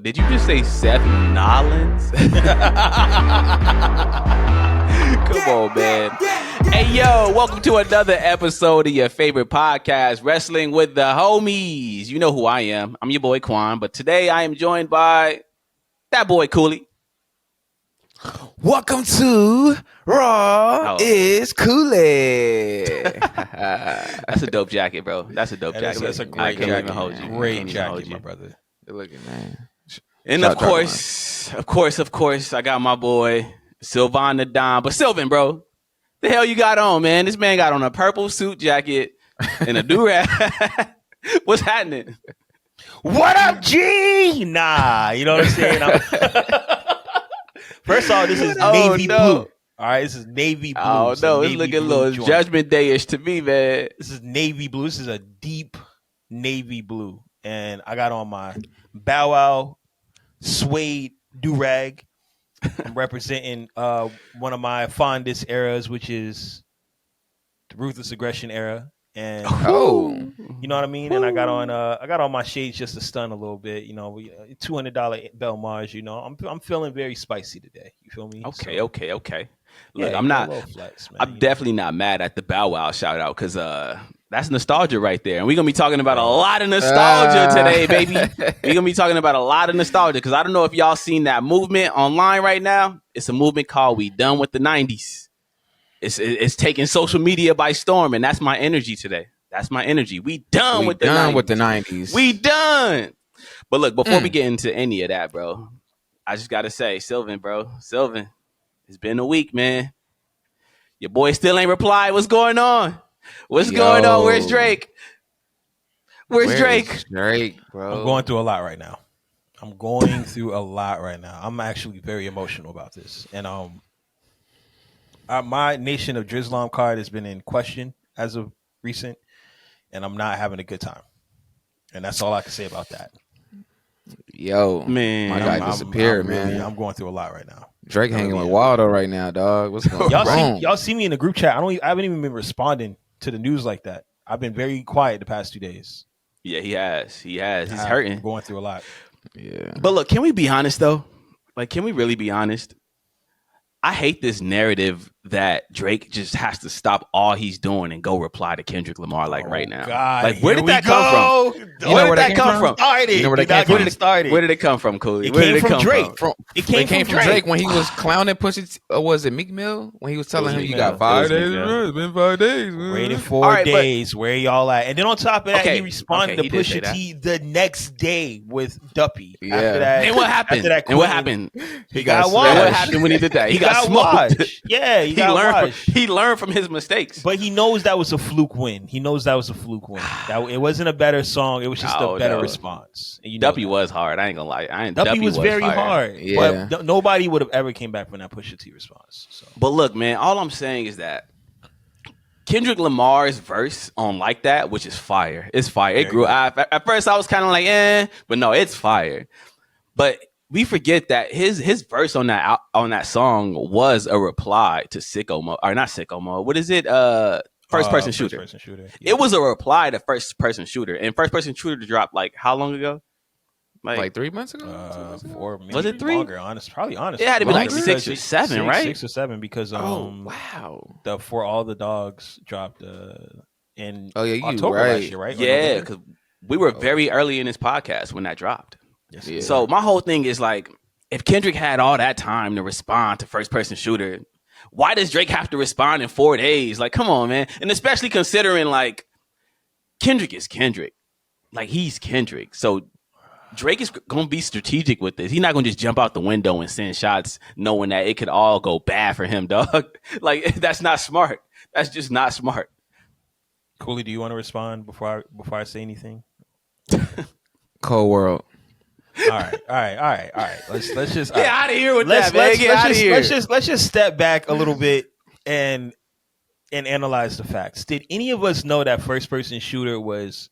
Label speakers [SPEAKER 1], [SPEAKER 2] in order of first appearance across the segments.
[SPEAKER 1] did you just say Seth Nollins? Come on, man. Hey, yo, welcome to another episode of your favorite podcast, Wrestling with the Homies. You know who I am. I'm your boy Qwan, but today I am joined by that boy Cooley.
[SPEAKER 2] Welcome to Raw is Cooley.
[SPEAKER 1] That's a dope jacket, bro. That's a dope jacket.
[SPEAKER 3] That's a great
[SPEAKER 1] I can't
[SPEAKER 3] jacket.
[SPEAKER 1] even hold you.
[SPEAKER 3] Great jacket, my brother.
[SPEAKER 2] Good looking, man.
[SPEAKER 1] And of course, I got my boy Sylvan the Don. But Sylvan, bro, the hell you got on, man? This man got on a purple suit jacket and a do-rag. What's happening?
[SPEAKER 3] What up, G? Nah, you know what I'm saying? First of all, this is navy blue. All right, this is navy blue.
[SPEAKER 1] Oh, no, it's looking a little Judgment Day-ish to me, man.
[SPEAKER 3] This is navy blue. This is a deep navy blue. And I got on my Bow Wow suede do-rag. I'm representing one of my fondest eras, which is the Ruthless Aggression era. And you know what I mean? And I got on my shades just to stun a little bit. You know, $200 Belmars. You know, I'm feeling very spicy today. You feel me?
[SPEAKER 1] Okay. Look,
[SPEAKER 3] Yeah,
[SPEAKER 1] I'm definitely not mad at the Bow Wow shout out because that's nostalgia right there, and we're gonna be talking about a lot of nostalgia today, baby. We're gonna be talking about a lot of nostalgia because I don't know if y'all seen that movement online right now. It's a movement called "We Done with the '90s." It's taking social media by storm, and that's my energy today. That's my energy. We done with the 90s. We done. But look, before we get into any of that, bro, I just gotta say, Sylvan, it's been a week, man. Your boy still ain't replied. What's going on? Going on? Where's Drake? Where's Drake?
[SPEAKER 2] Drake, bro.
[SPEAKER 3] I'm going through a lot right now. I'm actually very emotional about this, and my Nation of Drizlam card has been in question as of recent, and I'm not having a good time. And that's all I can say about that.
[SPEAKER 2] Yo,
[SPEAKER 1] man,
[SPEAKER 2] my guy disappeared, man.
[SPEAKER 3] I'm going through a lot right now.
[SPEAKER 2] Drake hanging with Waldo right now, dog. What's going on?
[SPEAKER 3] Y'all see me in the group chat. I haven't even been responding to the news like that. I've been very quiet the past 2 days.
[SPEAKER 1] Yeah, he has. He's hurting.
[SPEAKER 3] I'm going through a lot.
[SPEAKER 2] Yeah.
[SPEAKER 1] But look, can we be honest though? Like, can we really be honest? I hate this narrative that Drake just has to stop all he's doing and go reply to Kendrick Lamar right now.
[SPEAKER 3] God,
[SPEAKER 1] like, where did that come from? Where did that come from?
[SPEAKER 3] You know where
[SPEAKER 1] did it come from, Cooley?
[SPEAKER 3] It came from Drake.
[SPEAKER 2] It came from Drake when he was clowning Pusha. Was it Meek Mill when he was telling him you got 5 days? It's been 5 days.
[SPEAKER 3] Waited 4 days. Where y'all at? And then on top of that, he responded to Pusha T the next day with Duppy.
[SPEAKER 2] Yeah.
[SPEAKER 3] After that,
[SPEAKER 1] and what happened?
[SPEAKER 3] What happened?
[SPEAKER 2] He got
[SPEAKER 3] washed.
[SPEAKER 1] What happened when he did that? He got smoked.
[SPEAKER 3] Yeah,
[SPEAKER 1] he learned from his mistakes.
[SPEAKER 3] But he knows that was a fluke win. That it wasn't a better song. It was just a better response. And
[SPEAKER 1] Duppy was hard. I ain't gonna lie.
[SPEAKER 3] Duppy was very hard.
[SPEAKER 2] Yeah.
[SPEAKER 3] But nobody would have ever came back from that Pusha T response. So.
[SPEAKER 1] But look, man, all I'm saying is that Kendrick Lamar's verse on Like That, which is fire. It's fire. It grew. At first, I was kind of like, but no, it's fire. But we forget that his verse on that song was a reply to Sicko Mode, or not Sicko Mode. What is it? First person shooter.
[SPEAKER 3] Yeah.
[SPEAKER 1] It was a reply to First Person Shooter, and First Person Shooter dropped like how long ago?
[SPEAKER 2] Like 3 months ago?
[SPEAKER 3] 4, maybe
[SPEAKER 1] was it 3?
[SPEAKER 3] Longer, probably honest.
[SPEAKER 1] It had to be like 6 or 7, right?
[SPEAKER 3] 6 or 7 because
[SPEAKER 1] wow.
[SPEAKER 3] The For All the Dogs dropped in October
[SPEAKER 2] right.
[SPEAKER 3] last year, right?
[SPEAKER 1] Yeah, because we were very early in this podcast when that dropped.
[SPEAKER 3] Yes,
[SPEAKER 2] yeah.
[SPEAKER 1] So my whole thing is like, if Kendrick had all that time to respond to First Person Shooter, why does Drake have to respond in 4 days? Like, come on, man. And especially considering like Kendrick is Kendrick. Like, he's Kendrick. So Drake is going to be strategic with this. He's not going to just jump out the window and send shots knowing that it could all go bad for him, dog. Like, that's not smart. That's just not smart.
[SPEAKER 3] Cooley, do you want to respond before I say anything?
[SPEAKER 2] Cold World.
[SPEAKER 3] All right. Let's just
[SPEAKER 1] get out of here with that, man. Get out of here.
[SPEAKER 3] Let's just step back a little bit and analyze the facts. Did any of us know that First Person Shooter was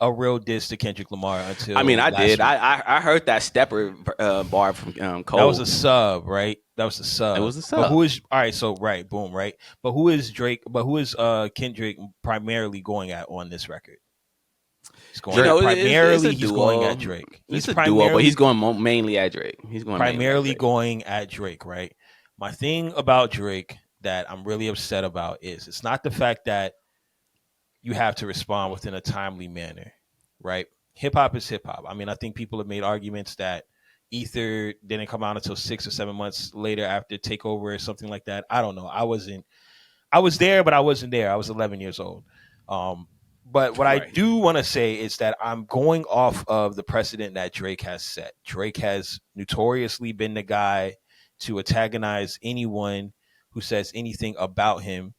[SPEAKER 3] a real diss to Kendrick Lamar until?
[SPEAKER 1] I mean, I did.
[SPEAKER 3] Week?
[SPEAKER 1] I heard that stepper bar from Cole.
[SPEAKER 3] That was a sub, right? That was a sub.
[SPEAKER 1] It was a sub.
[SPEAKER 3] But who is all right? So right, boom, right. But who is Drake? But who is Kendrick primarily going at on this record? He's going primarily. He's going at Drake.
[SPEAKER 1] It's a duo, but he's going mainly at Drake. He's going
[SPEAKER 3] primarily going at Drake, right? My thing about Drake that I'm really upset about is it's not the fact that you have to respond within a timely manner, right? Hip hop is hip hop. I mean, I think people have made arguments that Ether didn't come out until 6 or 7 months later after Takeover or something like that. I don't know. I was there, but I wasn't there. I was 11 years old. But what I do want to say is that I'm going off of the precedent that Drake has set. Drake has notoriously been the guy to antagonize anyone who says anything about him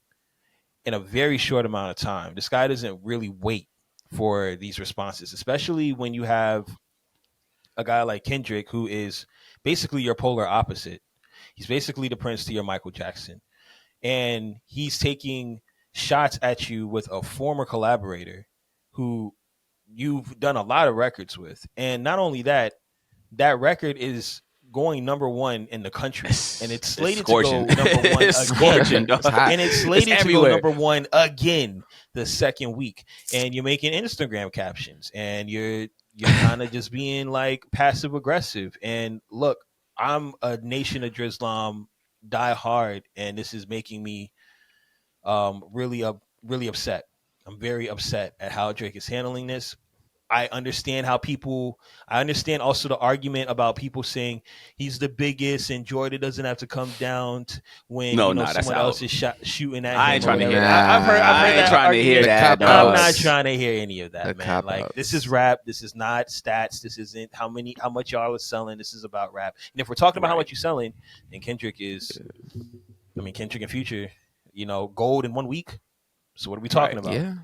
[SPEAKER 3] in a very short amount of time. This guy doesn't really wait for these responses, especially when you have a guy like Kendrick, who is basically your polar opposite. He's basically the Prince to your Michael Jackson. And he's taking shots at you with a former collaborator who you've done a lot of records with. And not only that, that record is going number one in the country, and it's slated to go number one again. And it's slated to go number one again the second week. And you're making Instagram captions, and you're kind of just being like passive aggressive. And look, I'm a Nation of Islam die hard, and this is making me really upset. I'm very upset at how Drake is handling this. I understand also the argument about people saying he's the biggest and Jordan doesn't have to come down when someone else is shooting at him.
[SPEAKER 1] I ain't trying to hear that. I ain't trying to hear that.
[SPEAKER 3] I'm not trying to hear any of that, man. Like, this is rap. This is not stats. This isn't how much y'all are selling. This is about rap. And if we're talking about how much you're selling, then Kendrick and Future, gold in 1 week. So what are we talking about?
[SPEAKER 2] Yeah.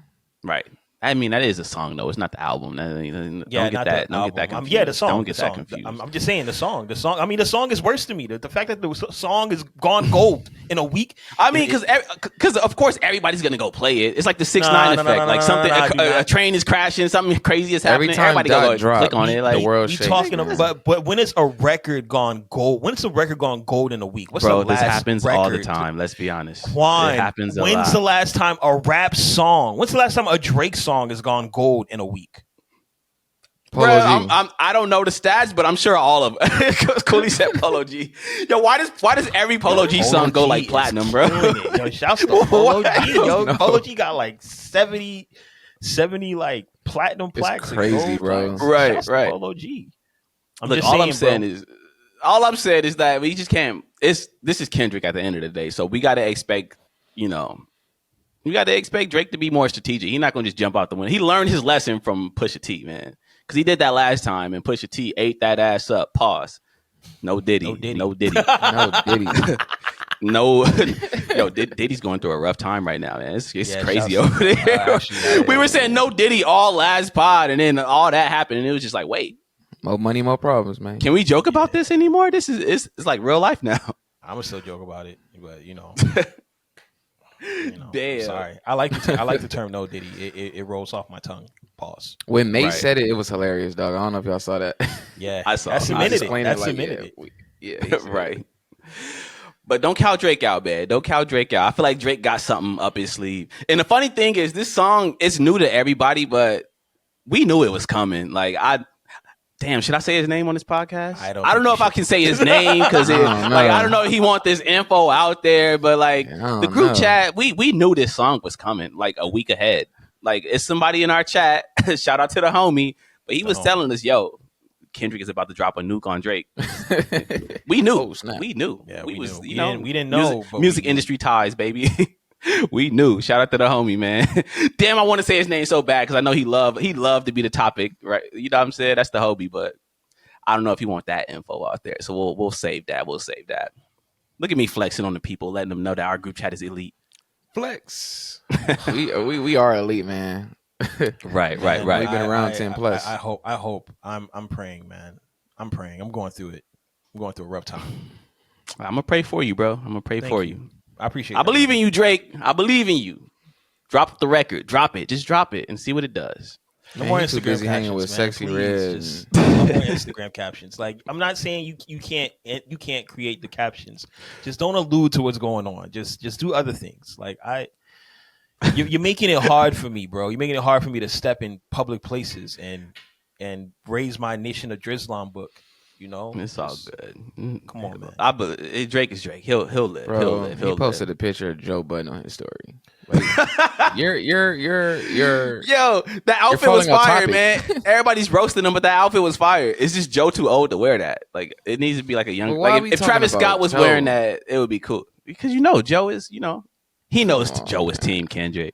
[SPEAKER 1] Right. I mean, that is a song, though. It's not the album. Don't get that confused.
[SPEAKER 3] Yeah, the song.
[SPEAKER 1] Don't get that confused.
[SPEAKER 3] I'm just saying the song. I mean, the song is worse to me. The fact that the song is gone gold in a week.
[SPEAKER 1] I mean, because of course everybody's gonna go play it. It's like the 6ix9ine effect. Like something, a train is crashing, something crazy is happening. Everybody go click on it. Like
[SPEAKER 2] the world shakes.
[SPEAKER 3] Talking about, but when it's a record gone gold, when it's a record gone gold in a week, what's the last
[SPEAKER 1] this happens
[SPEAKER 3] record
[SPEAKER 1] all the time. Let's be honest.
[SPEAKER 3] Qwan,
[SPEAKER 1] it happens a lot.
[SPEAKER 3] When's the last time a rap song? When's the last time a Drake song has gone gold in a week?
[SPEAKER 1] Bro, I don't know the stats, but I'm sure all of it. Cooley said Polo G. Yo, why does every Polo G song go like platinum, bro?
[SPEAKER 3] Yo, shouts to Polo G. Yo, Polo G got like 70 like platinum plaques.
[SPEAKER 2] It's crazy, bro.
[SPEAKER 1] Right.
[SPEAKER 3] Polo G.
[SPEAKER 1] All I'm saying is that we just can't. This is Kendrick at the end of the day, so we got to expect, we got to expect Drake to be more strategic. He's not going to just jump out the window. He learned his lesson from Pusha T, man. Because he did that last time, and Pusha T ate that ass up. Pause. No Diddy. No Diddy. No. Yo, Diddy's going through a rough time right now, man. It's crazy over there. We were saying no Diddy all last pod, and then all that happened, and it was just like, wait.
[SPEAKER 2] More money, more problems, man.
[SPEAKER 1] Can we joke about this anymore? This is it's like real life now.
[SPEAKER 3] I'm gonna still joke about it, but
[SPEAKER 1] Damn.
[SPEAKER 3] Sorry, I like the term "no Diddy." It rolls off my tongue. Pause.
[SPEAKER 2] When May said it, it was hilarious, dog. I don't know if y'all saw that.
[SPEAKER 3] Yeah,
[SPEAKER 1] I saw.
[SPEAKER 3] That's submitted
[SPEAKER 2] it.
[SPEAKER 1] Yeah, right. But don't count Drake out, man. Don't count Drake out. I feel like Drake got something up his sleeve. And the funny thing is, this song is new to everybody, but we knew it was coming. Like Damn, should I say his name on this podcast? I don't know if I can say his name because I don't know if he want this info out there, but like the group chat, we knew this song was coming like a week ahead. Like it's somebody in our chat, shout out to the homie, but he was telling us, yo, Kendrick is about to drop a nuke on Drake. We knew. We knew.
[SPEAKER 3] Yeah, we knew. We didn't know.
[SPEAKER 1] Music industry ties, baby. We knew. Shout out to the homie, man. Damn, I want to say his name so bad because I know he loved to be the topic, right? You know what I'm saying? That's the homie, but I don't know if he want that info out there. So we'll save that. We'll save that. Look at me flexing on the people, letting them know that our group chat is elite.
[SPEAKER 2] Flex. we are elite, man.
[SPEAKER 1] Right.
[SPEAKER 2] We've been around 10 plus.
[SPEAKER 3] I hope. I'm praying, man. I'm praying. I'm going through it. I'm going through a rough time.
[SPEAKER 1] I'm gonna pray for you, bro. I'm gonna pray for you.
[SPEAKER 3] I appreciate it.
[SPEAKER 1] I believe in you, Drake. I believe in you. Drop the record. Drop it. Just drop it and see what it does.
[SPEAKER 2] No more Instagram busy captions, hanging with sexy reds.
[SPEAKER 3] No more Instagram captions. Like, I'm not saying you can't create the captions. Just don't allude to what's going on. Just do other things. Like You're making it hard for me, bro. You're making it hard for me to step in public places and raise my Nation of Drizlam book. You know,
[SPEAKER 1] It's all good.
[SPEAKER 3] Come on, man.
[SPEAKER 1] Drake is Drake. He'll live.
[SPEAKER 2] Bro,
[SPEAKER 1] He'll live.
[SPEAKER 2] he posted a picture of Joe Budden on his story. Like, you're
[SPEAKER 1] Yo, that outfit was fire, man. Everybody's roasting him, but that outfit was fire. It's just Joe too old to wear that. Like, it needs to be like a young.
[SPEAKER 2] Well,
[SPEAKER 1] like if Travis Scott was wearing that, it would be cool because Joe is he knows Joe is Team Kendrick.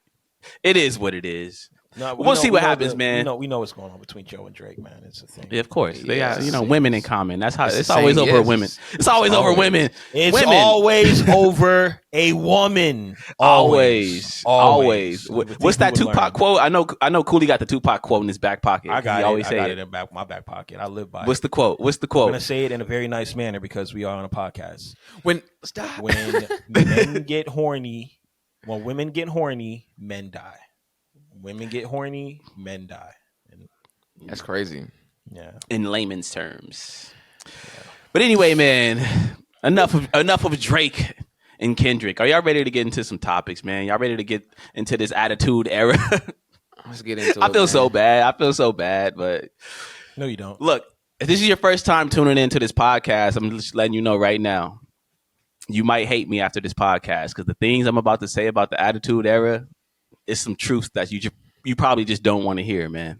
[SPEAKER 1] It is what it is.
[SPEAKER 3] No,
[SPEAKER 1] we'll see what happens, man.
[SPEAKER 3] We know what's going on between Joe and Drake, man. It's a thing.
[SPEAKER 1] Yeah, of course, they got women in common. That's how it's always over women. It's
[SPEAKER 3] always
[SPEAKER 1] over women.
[SPEAKER 3] It's always over a woman. Always.
[SPEAKER 1] What's that Tupac quote? I know. Cooley got the Tupac quote in his back pocket.
[SPEAKER 3] I got
[SPEAKER 1] it
[SPEAKER 3] in my back pocket. I live by it.
[SPEAKER 1] What's the quote?
[SPEAKER 3] I'm gonna say it in a very nice manner because we are on a podcast.
[SPEAKER 2] When
[SPEAKER 3] men get horny, when women get horny, men die. Women get horny, men die. And,
[SPEAKER 2] that's crazy.
[SPEAKER 3] Yeah.
[SPEAKER 1] In layman's terms. Yeah. But anyway, man, enough of Drake and Kendrick. Are y'all ready to get into some topics, man? Y'all ready to get into this attitude era?
[SPEAKER 2] Let's get into it.
[SPEAKER 1] I feel so bad, but
[SPEAKER 3] no, you don't.
[SPEAKER 1] Look, if this is your first time tuning into this podcast, I'm just letting you know right now. You might hate me after this podcast because the things I'm about to say about the attitude era, it's some truth that you probably just don't want to hear, man.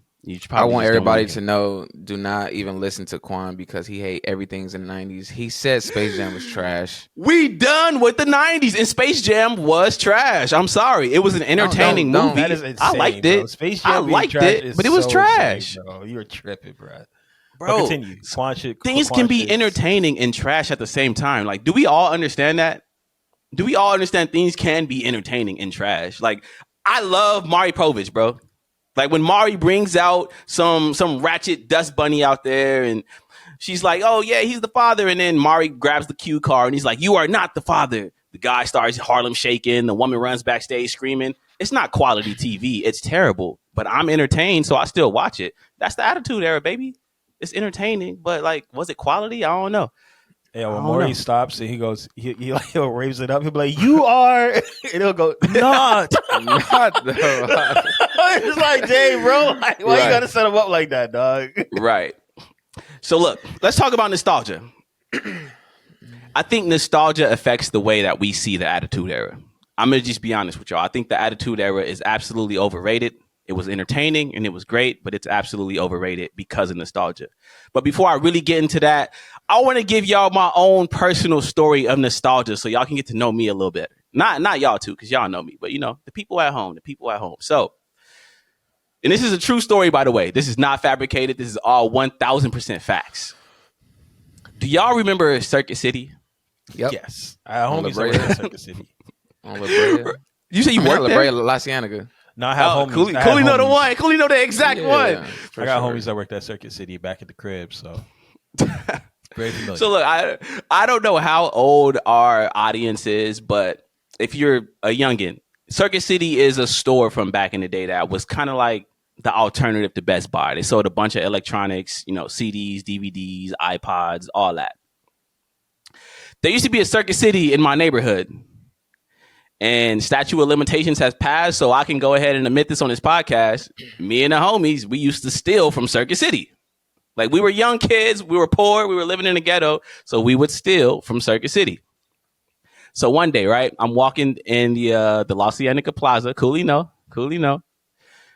[SPEAKER 2] I want everybody to know, do not even listen to Qwan because he hate everything's in the 90s. He said Space Jam was trash.
[SPEAKER 1] We done with the 90s, and Space Jam was trash. I'm sorry. It was an entertaining movie.
[SPEAKER 3] That is insane,
[SPEAKER 1] I liked it.
[SPEAKER 3] Bro. Space Jam
[SPEAKER 1] I liked it, but it was trash.
[SPEAKER 3] Insane, bro. You're tripping, bro.
[SPEAKER 1] Bro,
[SPEAKER 3] continue.
[SPEAKER 1] Things can be entertaining and trash at the same time. Like, do we all understand that? Do we all understand things can be entertaining and trash? Like, I love Mari Povich, bro. Like when Mari brings out some ratchet dust bunny out there and she's like, oh yeah, he's the father. And then Mari grabs the cue card and he's like, you are not the father. The guy starts Harlem shaking. The woman runs backstage screaming. It's not quality TV. It's terrible, but I'm entertained. So I still watch it. That's the attitude era, baby. It's entertaining, but like, was it quality? I don't know.
[SPEAKER 3] Yeah, when Maury stops and he goes, he'll raise it up. He'll be like, "You are," and he'll go, "Not." It's like, dang, bro, like, why you gotta set him up like that, dog?
[SPEAKER 1] Right. So look, let's talk about nostalgia. I think nostalgia affects the way that we see the attitude era. I'm gonna just be honest with y'all. I think the attitude era is absolutely overrated. It was entertaining and it was great, but it's absolutely overrated because of nostalgia. But before I really get into that, I want to give y'all my own personal story of nostalgia so y'all can get to know me a little bit. Not y'all too, because y'all know me, but the people at home. So, and this is a true story, by the way. This is not fabricated. This is all 1,000% facts. Do y'all remember Circuit City?
[SPEAKER 3] Yep. Yes. Homies worked at Circuit City.
[SPEAKER 2] On La Brea.
[SPEAKER 1] You say you worked there?
[SPEAKER 2] La Brea, La Cienega.
[SPEAKER 3] No, I have homies.
[SPEAKER 1] Cooley know the one. Cooley know the exact one.
[SPEAKER 3] I got homies that worked at Circuit City back at the crib, so very familiar.
[SPEAKER 1] So look, I don't know how old our audience is, but if you're a youngin', Circuit City is a store from back in the day that was kind of like the alternative to Best Buy. They sold a bunch of electronics, CDs, DVDs, iPods, all that. There used to be a Circuit City in my neighborhood. And statute of limitations has passed, so I can go ahead and admit this on this podcast. Me and the homies, we used to steal from Circuit City. Like, we were young kids, we were poor, we were living in the ghetto, so we would steal from Circuit City. So one day, right, I'm walking in the La Cienega Plaza. Cooley know.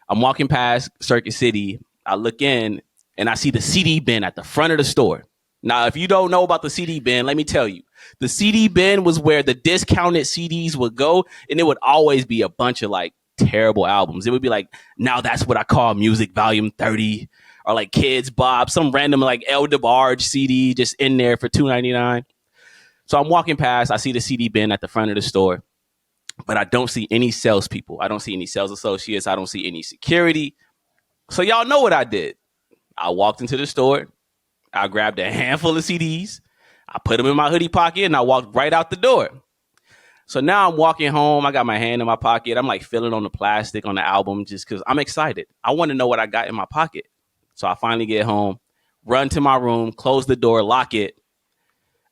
[SPEAKER 1] I'm walking past Circuit City. I look in, and I see the CD bin at the front of the store. Now, if you don't know about the CD bin, let me tell you. The CD bin was where the discounted CDs would go, and it would always be a bunch of like terrible albums. It would be like, Now That's What I Call Music Volume 30, or like Kids Bob, some random like El DeBarge CD just in there for $2.99. So I'm walking past, I see the CD bin at the front of the store, but I don't see any salespeople. I don't see any sales associates. I don't see any security. So y'all know what I did. I walked into the store. I grabbed a handful of CDs. I put them in my hoodie pocket and I walked right out the door. So now I'm walking home. I got my hand in my pocket. I'm like feeling on the plastic on the album just because I'm excited. I want to know what I got in my pocket. So I finally get home, run to my room, close the door, lock it.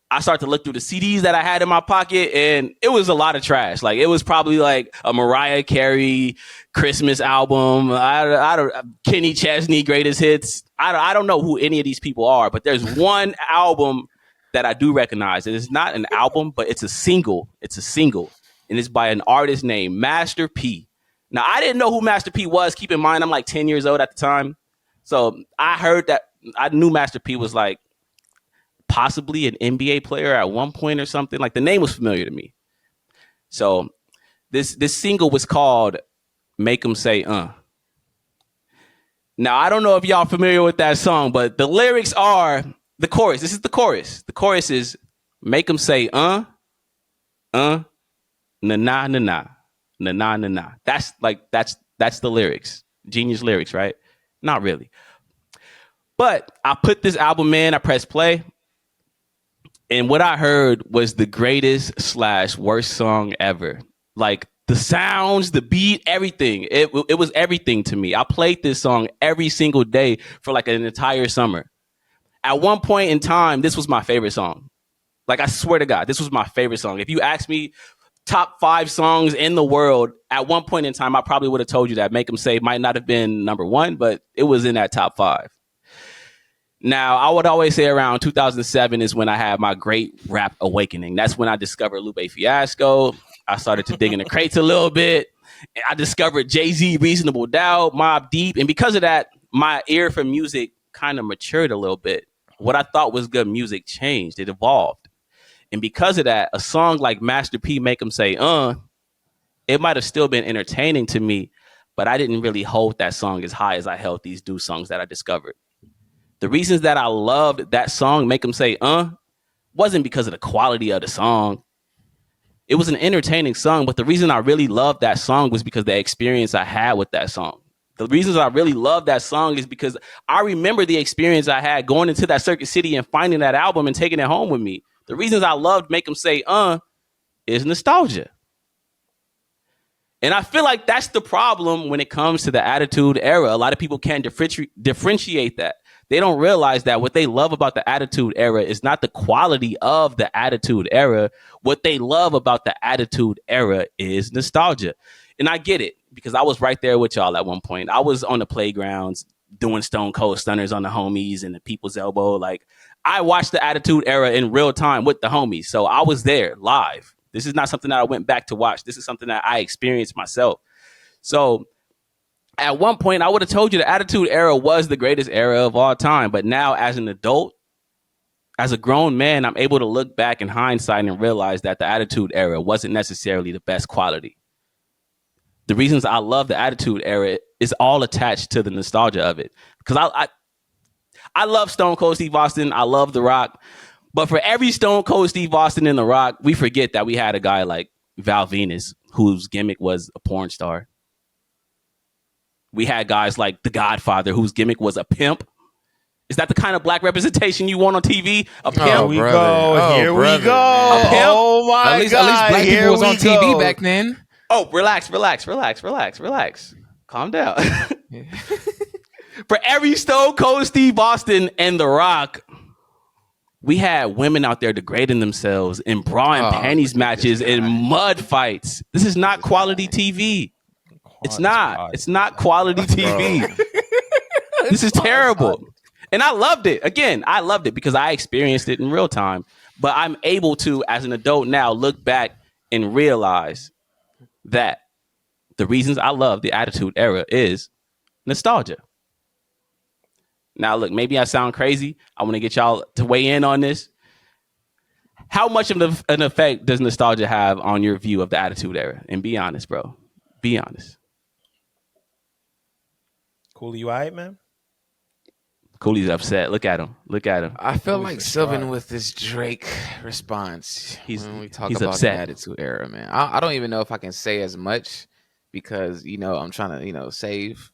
[SPEAKER 1] I started to look through the CDs that I had in my pocket, and it was a lot of trash. Like, it was probably like a Mariah Carey Christmas album. I don't Kenny Chesney greatest hits. I don't know who any of these people are, but there's one album that I do recognize. It is not an album, but it's a single. It's a single, and it's by an artist named Master P. Now, I didn't know who Master P was. Keep in mind, I'm like 10 years old at the time. So I heard that. I knew Master P was like possibly an NBA player at one point or something. Like, the name was familiar to me. So this single was called Make 'Em Say Now, I don't know if y'all familiar with that song, but the lyrics are the chorus. This is the chorus. The chorus is make 'em say na na na na na na. That's the lyrics. Genius lyrics, right? Not really. But I put this album in, I pressed play, and what I heard was the greatest / worst song ever. Like, the sounds, the beat, everything. It was everything to me. I played this song every single day for like an entire summer. At one point in time, this was my favorite song. Like, I swear to God, this was my favorite song. If you ask me top 5 songs in the world, at one point in time, I probably would have told you that Make 'Em Say might not have been number 1, but it was in that top 5. Now, I would always say around 2007 is when I had my great rap awakening. That's when I discovered Lupe Fiasco. I started to dig in the crates a little bit. And I discovered Jay-Z, Reasonable Doubt, Mobb Deep. And because of that, my ear for music kind of matured a little bit. What I thought was good music changed. It evolved. And because of that, a song like Master P, Make 'Em Say, it might have still been entertaining to me, but I didn't really hold that song as high as I held these new songs that I discovered. The reasons that I loved that song, Make 'Em Say, wasn't because of the quality of the song. It was an entertaining song, but the reason I really loved that song was because the experience I had with that song. The reasons I really love that song is because I remember the experience I had going into that Circuit City and finding that album and taking it home with me. The reasons I loved Make 'Em Say, is nostalgia. And I feel like that's the problem when it comes to the Attitude Era. A lot of people can't differentiate that. They don't realize that what they love about the Attitude Era is not the quality of the Attitude Era. What they love about the Attitude Era is nostalgia. And I get it, because I was right there with y'all at one point. I was on the playgrounds doing Stone Cold Stunners on the homies and the People's Elbow. Like, I watched the Attitude Era in real time with the homies. So I was there live. This is not something that I went back to watch. This is something that I experienced myself. So at one point, I would have told you the Attitude Era was the greatest era of all time. But now, as an adult, as a grown man, I'm able to look back in hindsight and realize that the Attitude Era wasn't necessarily the best quality. The reasons I love the Attitude Era is all attached to the nostalgia of it. Because I love Stone Cold Steve Austin. I love The Rock. But for every Stone Cold Steve Austin in The Rock, we forget that we had a guy like Val Venus, whose gimmick was a porn star. We had guys like The Godfather, whose gimmick was a pimp. Is that the kind of black representation you want on TV? A pimp?
[SPEAKER 3] Here we go. Here we go.
[SPEAKER 1] A pimp?
[SPEAKER 3] Oh my
[SPEAKER 2] At least
[SPEAKER 3] God.
[SPEAKER 2] black
[SPEAKER 3] Here
[SPEAKER 2] people was
[SPEAKER 3] we
[SPEAKER 2] on
[SPEAKER 3] go.
[SPEAKER 2] TV back then.
[SPEAKER 1] Oh, relax. Calm down. For every Stone Cold Steve Austin and The Rock, we had women out there degrading themselves in bra and panties matches and mud fights. This is not quality TV. It's not. It's not quality TV. This is terrible. And I loved it. Again, I loved it because I experienced it in real time. But I'm able to, as an adult now, look back and realize that the reasons I love the Attitude Era is nostalgia. Now, look, maybe I sound crazy. I want to get y'all to weigh in on this. How much of an effect does nostalgia have on your view of the Attitude Era? And be honest, bro. Be honest.
[SPEAKER 3] Cooley, you all right, man?
[SPEAKER 1] Cooley's upset. Look at him.
[SPEAKER 2] I feel
[SPEAKER 3] Cooley's
[SPEAKER 2] like
[SPEAKER 3] distraught.
[SPEAKER 2] Sylvan with this Drake response. When we talk
[SPEAKER 1] he's
[SPEAKER 2] about
[SPEAKER 1] upset.
[SPEAKER 2] the Attitude Era, man. I don't even know if I can say as much because, I'm trying to, save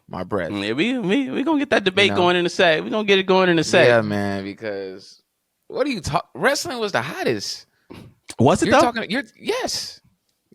[SPEAKER 2] my breath.
[SPEAKER 1] Yeah, we gonna get that debate going in a sec. We're gonna get it going in a sec.
[SPEAKER 2] Yeah, man, because what are you talking? Wrestling was the hottest.
[SPEAKER 1] Was it though?
[SPEAKER 2] Yes,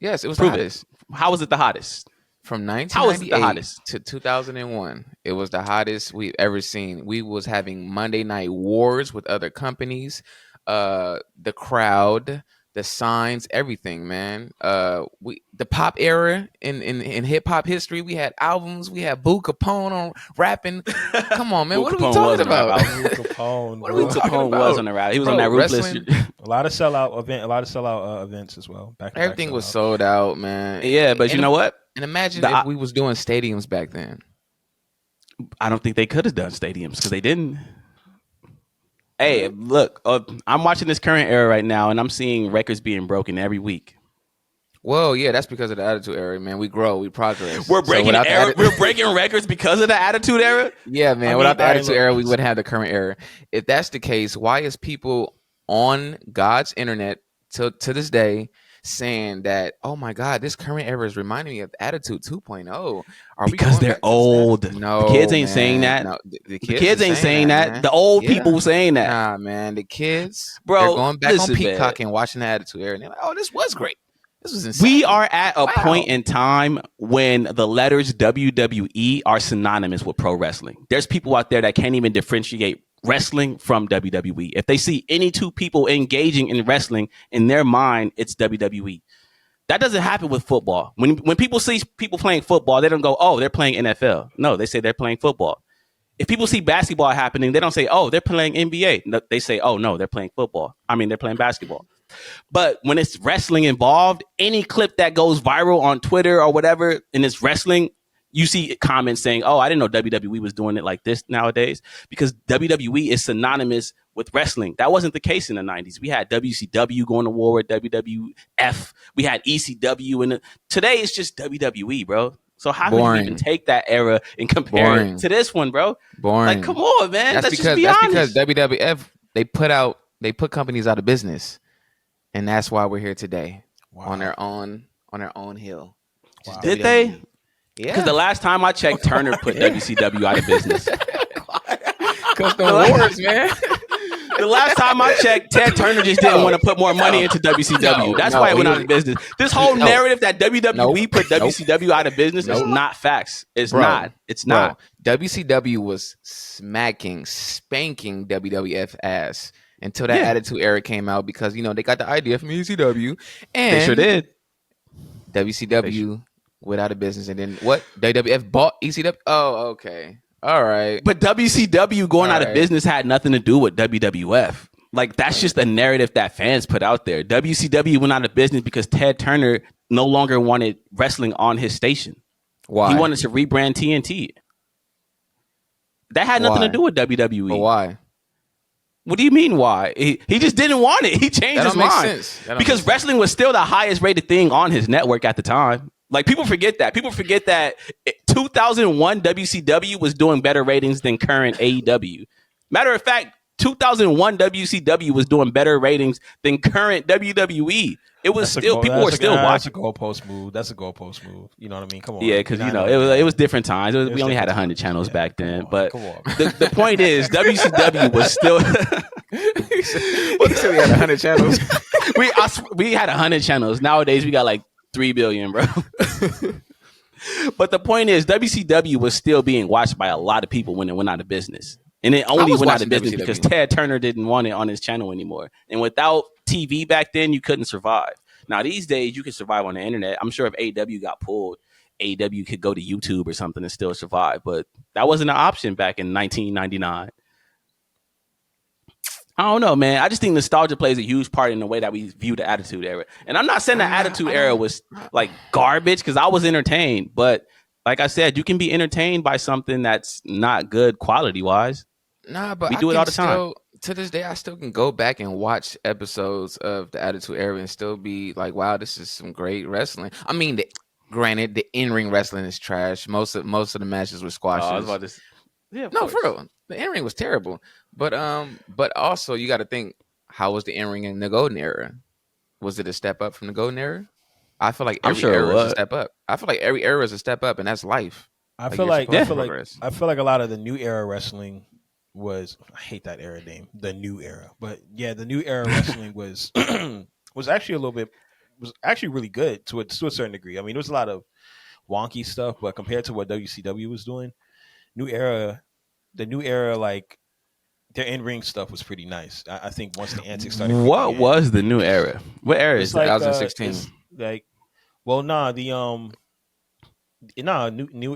[SPEAKER 2] it was
[SPEAKER 1] Prove
[SPEAKER 2] the hottest.
[SPEAKER 1] How was it the hottest?
[SPEAKER 2] From
[SPEAKER 1] How was it the
[SPEAKER 2] 1998
[SPEAKER 1] hottest?
[SPEAKER 2] to 2001, it was the hottest we've ever seen. We was having Monday Night Wars with other companies. the crowd, the signs, everything, man. The pop era in hip hop history, we had albums, we had Boo Capone on rapping. Come on, man,
[SPEAKER 1] Boo
[SPEAKER 2] what are we
[SPEAKER 1] Capone
[SPEAKER 2] talking
[SPEAKER 1] was on a rap
[SPEAKER 2] about?
[SPEAKER 1] album.
[SPEAKER 3] Capone,
[SPEAKER 2] What are we
[SPEAKER 3] bro.
[SPEAKER 2] talking
[SPEAKER 1] Capone
[SPEAKER 2] about?
[SPEAKER 1] was on the rap. He was
[SPEAKER 2] Bro,
[SPEAKER 1] on that Ruthless.
[SPEAKER 2] wrestling,
[SPEAKER 3] A lot of sellout events as well.
[SPEAKER 2] everything was sold out, man.
[SPEAKER 1] Yeah, but you know what?
[SPEAKER 2] And imagine
[SPEAKER 1] The-
[SPEAKER 2] if we was doing stadiums back then.
[SPEAKER 1] I don't think they could have done stadiums because they didn't. Hey, look, I'm watching this current era right now, and I'm seeing records being broken every week.
[SPEAKER 2] Well, yeah, that's because of the Attitude Era, man. We grow, we progress.
[SPEAKER 1] We're breaking we're breaking records because of the Attitude Era.
[SPEAKER 2] Yeah, man.
[SPEAKER 3] I mean,
[SPEAKER 2] without the
[SPEAKER 3] all right,
[SPEAKER 2] Attitude
[SPEAKER 3] look.
[SPEAKER 2] Era, we wouldn't have the current era. If that's the case, why is people on God's internet to this day saying that, oh my God, this current era is reminding me of Attitude 2.0?
[SPEAKER 1] Because they're old.
[SPEAKER 2] No,
[SPEAKER 1] the kids ain't
[SPEAKER 2] man.
[SPEAKER 1] saying that.
[SPEAKER 2] No,
[SPEAKER 1] The kids ain't saying that.
[SPEAKER 2] man.
[SPEAKER 1] The old
[SPEAKER 2] Yeah.
[SPEAKER 1] people saying that.
[SPEAKER 2] Nah, man. The kids,
[SPEAKER 1] Bro,
[SPEAKER 2] they're going back
[SPEAKER 1] listen,
[SPEAKER 2] on Peacock
[SPEAKER 1] man.
[SPEAKER 2] and watching the Attitude Era, and they're like, oh, this was great. This was insane.
[SPEAKER 1] We are at a
[SPEAKER 2] Wow.
[SPEAKER 1] point in time when the letters WWE are synonymous with pro wrestling. There's people out there that can't even differentiate wrestling from WWE. If they see any two people engaging in wrestling, in their mind, it's WWE. That doesn't happen with football. When people see people playing football, they don't go, oh, they're playing NFL. No, they say they're playing football. If people see basketball happening, they don't say, oh, they're playing NBA. No, they say, oh, no, they're playing football. I mean, they're playing basketball. But when it's wrestling involved, any clip that goes viral on Twitter or whatever, and it's wrestling, you see comments saying, oh, I didn't know WWE was doing it like this nowadays, because WWE is synonymous with wrestling. That wasn't the case in the 90s. We had WCW going to war with WWF. We had ECW. And today it's just WWE, bro. So how can you even take that era and compare it to this one, bro?
[SPEAKER 2] Boring.
[SPEAKER 1] Like, come on, man.
[SPEAKER 2] That's
[SPEAKER 1] Let's just be honest.
[SPEAKER 2] because WWF, they put companies out of business. And that's why we're here today.
[SPEAKER 3] Wow.
[SPEAKER 2] on their own hill.
[SPEAKER 3] Wow.
[SPEAKER 1] Did they?
[SPEAKER 2] Yeah.
[SPEAKER 1] Because the last time I checked, Turner put WCW out of business.
[SPEAKER 2] Because the wars, man.
[SPEAKER 1] The last time I checked, Ted Turner just didn't want to put more money into WCW. That's why it went out of business. This whole narrative that WWE put WCW out of business is not facts. It's not. It's not.
[SPEAKER 2] WCW was spanking WWF ass until that Attitude Era came out, because they got the idea from ECW, and
[SPEAKER 1] They sure did.
[SPEAKER 2] WCW went out of business, and then what? WWF bought ECW. Oh, okay. All right.
[SPEAKER 1] But WCW going out of business had nothing to do with WWF. Like, that's just a narrative that fans put out there. WCW went out of business because Ted Turner no longer wanted wrestling on his station.
[SPEAKER 2] Why?
[SPEAKER 1] He wanted to rebrand TNT. That had nothing to do with WWE.
[SPEAKER 2] But why?
[SPEAKER 1] What do you mean why? He just didn't want it. He changed his mind. Because wrestling was still the highest rated thing on his network at the time. Like, people forget that. People forget that 2001 WCW was doing better ratings than current AEW. Matter of fact, 2001 WCW was doing better ratings than current WWE. It was people were still watching.
[SPEAKER 3] That's a goalpost move. That's a goalpost move. You know what I mean? Come on.
[SPEAKER 1] Yeah, because it was different times. We only had 100 channels back then. But the point is, WCW was still.
[SPEAKER 2] We still had 100 channels.
[SPEAKER 1] we had 100 channels. Nowadays we got like 3 billion, bro. But the point is, WCW was still being watched by a lot of people when it went out of business. And it only went out of business because Ted Turner didn't want it on his channel anymore. And without TV back then, you couldn't survive. Now, these days, you can survive on the internet. I'm sure if AEW got pulled, AEW could go to YouTube or something and still survive. But that wasn't an option back in 1999. I don't know, man. I just think nostalgia plays a huge part in the way that we view the Attitude Era. And I'm not saying the Attitude Era was like garbage, because I was entertained. But like I said, you can be entertained by something that's not good quality-wise.
[SPEAKER 2] Nah, but
[SPEAKER 1] we do it all the time.
[SPEAKER 2] To this day, I still can go back and watch episodes of the Attitude Era and still be like, wow, this is some great wrestling. I mean, granted, the in-ring wrestling is trash. Most of the matches were squashes.
[SPEAKER 1] I was about to... Yeah,
[SPEAKER 2] no, for real. The in-ring was terrible. But also you got to think, how was the in-ring in the Golden Era? Was it a step up from the Golden Era? I feel like every era is a step up. I feel like every era is a step up, and that's life.
[SPEAKER 3] I feel like a lot of the new era wrestling was, I hate that era name, the new era. But yeah, the new era wrestling was was actually really good to a certain degree. I mean, there was a lot of wonky stuff, but compared to what WCW was doing, the new era, like, their in-ring stuff was pretty nice. I think once the antics started.
[SPEAKER 1] What was the new era? What era is
[SPEAKER 2] like,
[SPEAKER 1] that?
[SPEAKER 2] 2016.
[SPEAKER 3] Like, well, new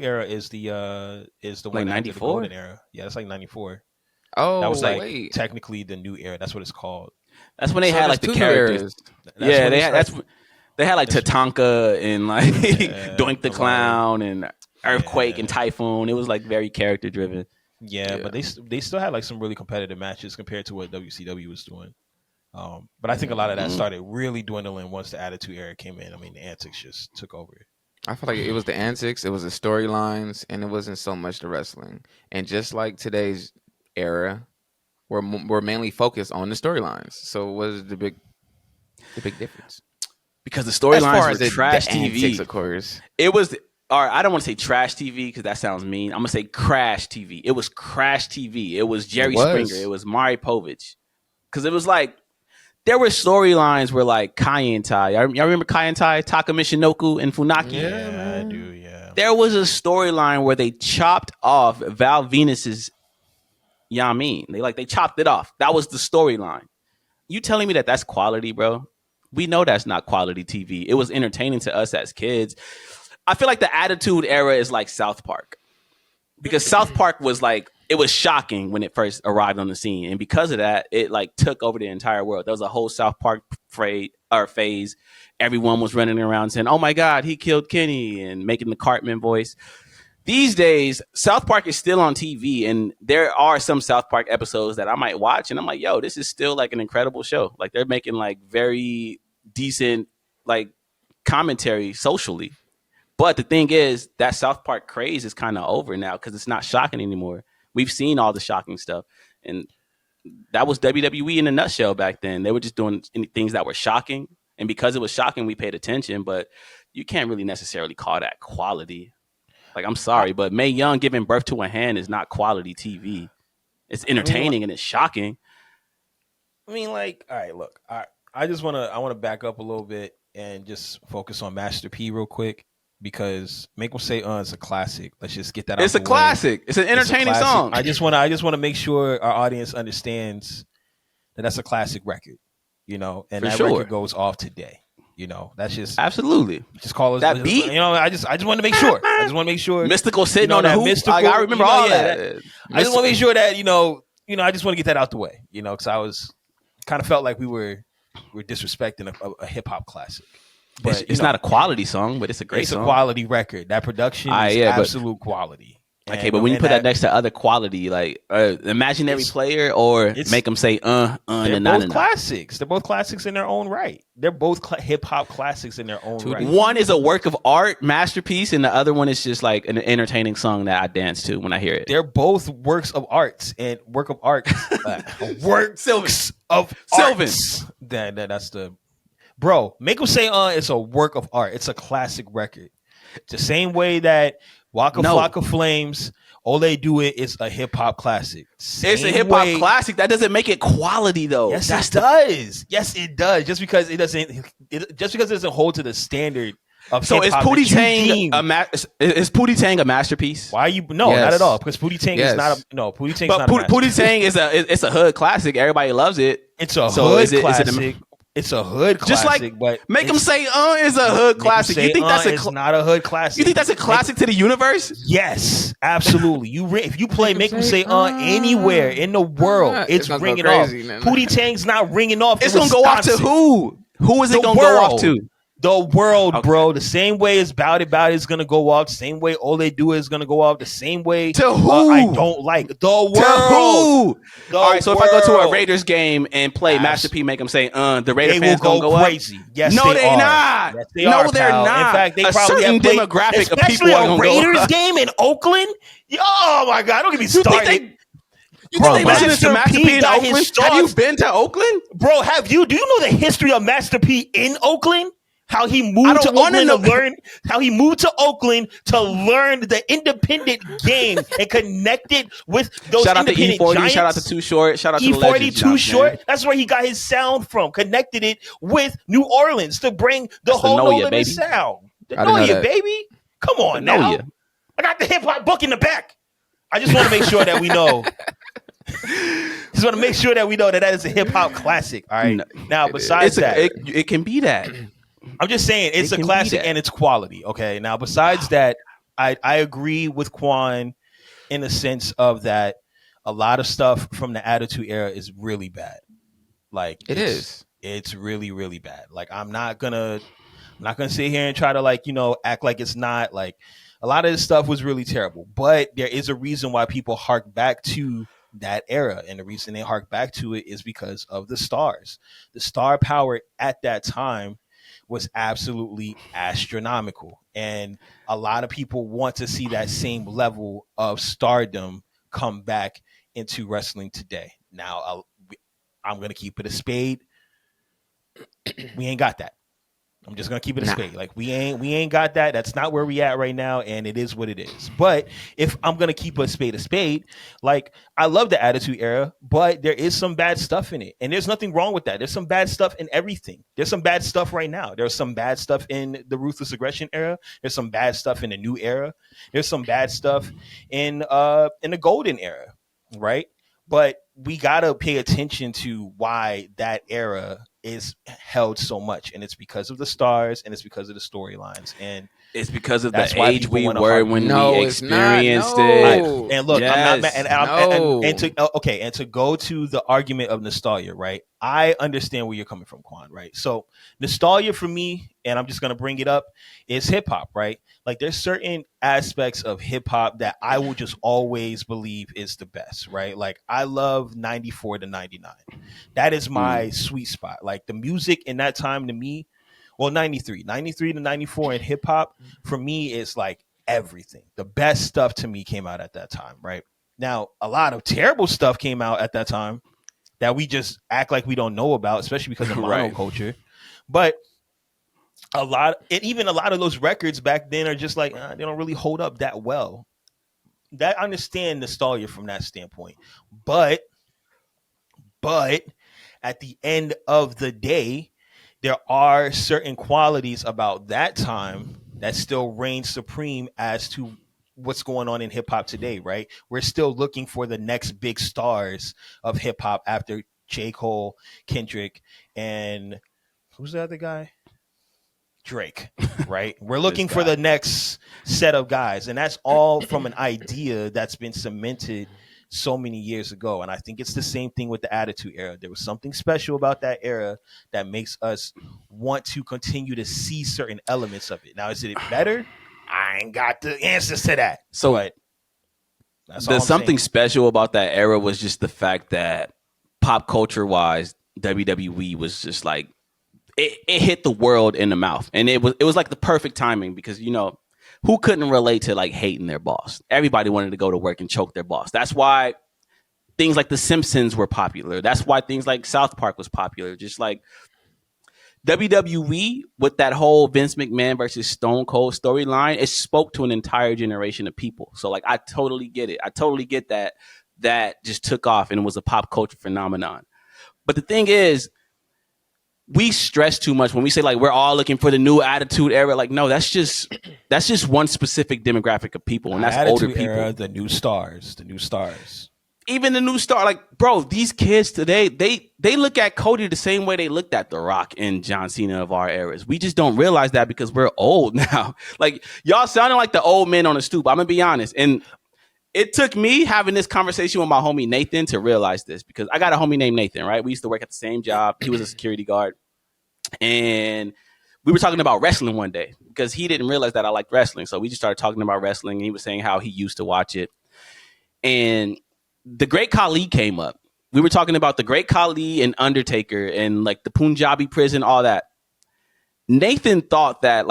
[SPEAKER 3] era is the one after the
[SPEAKER 1] 94?
[SPEAKER 3] golden era. Yeah, it's like 94.
[SPEAKER 2] Oh,
[SPEAKER 3] that was like
[SPEAKER 2] wait.
[SPEAKER 3] technically the new era. That's what it's called.
[SPEAKER 1] That's when they had like the characters. Yeah, they had like Tatanka and like Doink the Clown and Earthquake and Typhoon. It was like very character driven.
[SPEAKER 3] Yeah, but they still had like some really competitive matches compared to what WCW was doing. But I think a lot of that started really dwindling once the Attitude Era came in. I mean, the antics just took over.
[SPEAKER 2] I feel like it was the antics, it was the storylines, and it wasn't so much the wrestling. And just like today's era, we're mainly focused on the storylines. So what is the big difference?
[SPEAKER 1] Because the storylines were trash TV.
[SPEAKER 2] Antics, of course.
[SPEAKER 1] It was. All right, I don't want to say trash TV because that sounds mean. I'm gonna say crash TV. It was crash TV. It was Jerry Springer. It was Maury Povich. Because it was like there were storylines where like Kai and Tai. Y'all remember Kai and Tai, Taka Michinoku and Funaki?
[SPEAKER 3] Yeah, I do. Yeah.
[SPEAKER 1] There was a storyline where they chopped off Val Venus's Yamin. They chopped it off. That was the storyline. You telling me that that's quality, bro? We know that's not quality TV. It was entertaining to us as kids. I feel like the Attitude Era is like South Park. Because South Park was like, it was shocking when it first arrived on the scene. And because of that, it like took over the entire world. There was a whole South Park phase. Everyone was running around saying, oh my God, he killed Kenny, and making the Cartman voice. These days, South Park is still on TV, and there are some South Park episodes that I might watch, and I'm like, yo, this is still like an incredible show. Like they're making like very decent like commentary socially. But the thing is, that South Park craze is kind of over now because it's not shocking anymore. We've seen all the shocking stuff. And that was WWE in a nutshell back then. They were just doing things that were shocking. And because it was shocking, we paid attention. But you can't really necessarily call that quality. Like, I'm sorry, but Mae Young giving birth to a hand is not quality TV. It's entertaining and it's shocking.
[SPEAKER 3] I mean, like, all right, look. I want to back up a little bit and just focus on Master P real quick. Because Make 'Em Say It's a classic. Let's just get that out.
[SPEAKER 1] It's a classic. It's an entertaining song.
[SPEAKER 3] I just want to make sure our audience understands that that's a classic record, and that record goes off today. That's just
[SPEAKER 1] absolutely.
[SPEAKER 3] Just call it
[SPEAKER 1] that beat.
[SPEAKER 3] I just want to make sure. I just want to make sure.
[SPEAKER 1] Mystical sitting on the hoop.
[SPEAKER 3] Mystical,
[SPEAKER 1] I remember all that.
[SPEAKER 3] I just want to make sure that I just want to get that out the way. Because I was kind of felt like we were disrespecting a hip hop classic. But
[SPEAKER 1] it's not a quality song, but it's a great song.
[SPEAKER 3] It's a quality record. That production is absolute quality.
[SPEAKER 1] Okay, but when you put that next to other quality, like Imaginary Player or Make Them Say
[SPEAKER 3] they're both classics. They're both classics in their own right. They're both hip hop classics in their own right.
[SPEAKER 1] One is a work of art, masterpiece, and the other one is just like an entertaining song that I dance to when I hear it.
[SPEAKER 3] They're both works of art and work of art. Works of
[SPEAKER 1] Sylvan.
[SPEAKER 3] That's the. Bro, Make 'Em Say it's a work of art. It's a classic record. It's the same way that Waka Flocka Flames, All They Do It is a hip hop classic.
[SPEAKER 1] It's a hip hop classic. That doesn't make it quality though.
[SPEAKER 3] Yes, it does. Yes, it does. Just because it doesn't hold to the standard of
[SPEAKER 1] so is Pootie Tang is Pootie Tang a masterpiece?
[SPEAKER 3] Why are you not at all? Because Pootie Tang is not Pootie Tang is not a masterpiece.
[SPEAKER 1] Pootie Tang is a hood classic. Everybody loves it.
[SPEAKER 3] It's a hood classic. It's a hood classic,
[SPEAKER 1] just like
[SPEAKER 3] but
[SPEAKER 1] Make 'Em Say is a hood classic. You think that's
[SPEAKER 3] not a hood classic?
[SPEAKER 1] You think that's a classic to the universe?
[SPEAKER 3] Yes, absolutely. If you play Make 'Em Say anywhere in the world, it's ringing off. Pootie Tang's not ringing off.
[SPEAKER 1] It's gonna go off to who? Who is it gonna go off to?
[SPEAKER 3] The world, bro. The same way as Bout It is gonna go off. The same way All They Do is gonna go off. The same way
[SPEAKER 1] to who
[SPEAKER 3] I don't like the world.
[SPEAKER 1] To who? All right. So if I go to a Raiders game and play Master P, Make 'Em Say, the Raider fans gonna go
[SPEAKER 3] crazy.
[SPEAKER 1] Up?
[SPEAKER 3] Yes,
[SPEAKER 1] no,
[SPEAKER 3] they're
[SPEAKER 1] not.
[SPEAKER 3] Yes, they are,
[SPEAKER 1] they're not.
[SPEAKER 3] In fact, they
[SPEAKER 1] a
[SPEAKER 3] probably
[SPEAKER 1] certain
[SPEAKER 3] have played,
[SPEAKER 1] demographic of people are
[SPEAKER 3] gonna Raiders go game in Oakland. Oh my God! Don't get me started.
[SPEAKER 1] You think they listen to Master P in Oakland? Have you been to Oakland,
[SPEAKER 3] bro? Do you know the history of Master P in Oakland? How he moved to Oakland to learn. How he moved to Oakland to learn the independent game and connect it with those
[SPEAKER 1] shout out
[SPEAKER 3] independent
[SPEAKER 1] to E40,
[SPEAKER 3] giants.
[SPEAKER 1] Shout out to Too Short. Shout out to
[SPEAKER 3] E40
[SPEAKER 1] the
[SPEAKER 3] Too Short. Man. That's where he got his sound from. Connected it with New Orleans to bring the whole No Limit sound. Know you, baby. Come on now. I got the hip hop book in the back. I just want to make sure that we know Just want to make sure that we know that is a hip hop classic. All right.
[SPEAKER 1] No,
[SPEAKER 3] now, besides that,
[SPEAKER 1] it can be that.
[SPEAKER 3] I'm just saying it's a classic and it's quality. Okay. Now, besides that, I agree with Qwan in the sense of that a lot of stuff from the Attitude Era is really bad. Like it's really, really bad. Like I'm not gonna sit here and try to like, act like it's not. Like a lot of this stuff was really terrible. But there is a reason why people hark back to that era. And the reason they hark back to it is because of the stars. The star power at that time was absolutely astronomical. And a lot of people want to see that same level of stardom come back into wrestling today. Now, I'm going to keep it a spade. We ain't got that. I'm just gonna keep it a spade. Like we ain't got that. That's not where we at right now, and it is what it is. But if I'm gonna keep a spade, like I love the Attitude Era, but there is some bad stuff in it, and there's nothing wrong with that. There's some bad stuff in everything. There's some bad stuff right now. There's some bad stuff in the Ruthless Aggression Era. There's some bad stuff in the New Era. There's some bad stuff in the Golden Era, right? But we gotta pay attention to why that era is held so much, and it's because of the stars, and it's because of the storylines, and
[SPEAKER 1] it's because of the age we were when we experienced
[SPEAKER 2] it.
[SPEAKER 3] And look, yes. I'm not mad. And to go to the argument of nostalgia, right? I understand where you're coming from, Qwan, right? So nostalgia for me, and I'm just gonna bring it up, is hip hop, right? Like there's certain aspects of hip hop that I will just always believe is the best, right? Like I love 94 to 99. That is my sweet spot. Like the music in that time to me, well, 93 to 94 in hip hop for me is like everything. The best stuff to me came out at that time, right? Now, a lot of terrible stuff came out at that time that we just act like we don't know about, especially because of monoculture. But a lot of those records back then are just like they don't really hold up that well. That I understand nostalgia from that standpoint, but at the end of the day, there are certain qualities about that time that still reign supreme as to what's going on in hip hop today, right? We're still looking for the next big stars of hip hop after J. Cole, Kendrick, and who's the other guy? Drake, right? We're looking for the next set of guys, and that's all from an idea that's been cemented so many years ago. And I think it's the same thing with the Attitude Era. There was something special about that era that makes us want to continue to see certain elements of it. Now, is it better? I ain't got the answers to that.
[SPEAKER 1] So
[SPEAKER 3] but
[SPEAKER 1] there's something special about that era was just the fact that pop culture wise, WWE was just like, it hit the world in the mouth. And it was like the perfect timing because, who couldn't relate to like hating their boss? Everybody wanted to go to work and choke their boss. That's why things like The Simpsons were popular. That's why things like South Park was popular. Just like WWE with that whole Vince McMahon versus Stone Cold storyline, it spoke to an entire generation of people. So like, I totally get it. I totally get that just took off and it was a pop culture phenomenon. But the thing is, we stress too much when we say like we're all looking for the new Attitude Era. Like, no, that's just one specific demographic of people, and that's older people.
[SPEAKER 3] Era, the new stars.
[SPEAKER 1] Even the new star, like, bro, these kids today, they look at Cody the same way they looked at The Rock and John Cena of our eras. We just don't realize that because we're old now. Like, y'all sounding like the old men on the stoop. I'm gonna be honest, and it took me having this conversation with my homie Nathan to realize this because I got a homie named Nathan, right? We used to work at the same job. He was a security guard. And we were talking about wrestling one day because he didn't realize that I liked wrestling. So we just started talking about wrestling and he was saying how he used to watch it. And the Great Khali came up. We were talking about the Great Khali and Undertaker and like the Punjabi prison, all that. Nathan thought that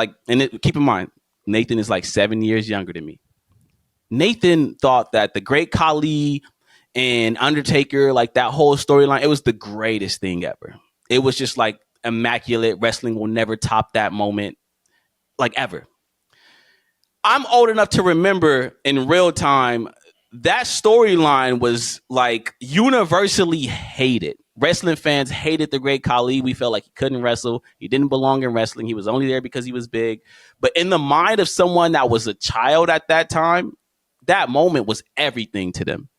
[SPEAKER 1] keep in mind, Nathan is like 7 years younger than me. Nathan thought that the Great Khali and Undertaker, like that whole storyline, it was the greatest thing ever. It was just like immaculate. Wrestling will never top that moment, like ever. I'm old enough to remember in real time that storyline was like universally hated. Wrestling fans hated the Great Khali. We felt like he couldn't wrestle. He didn't belong in wrestling. He was only there because he was big. But in the mind of someone that was a child at that time, that moment was everything to them.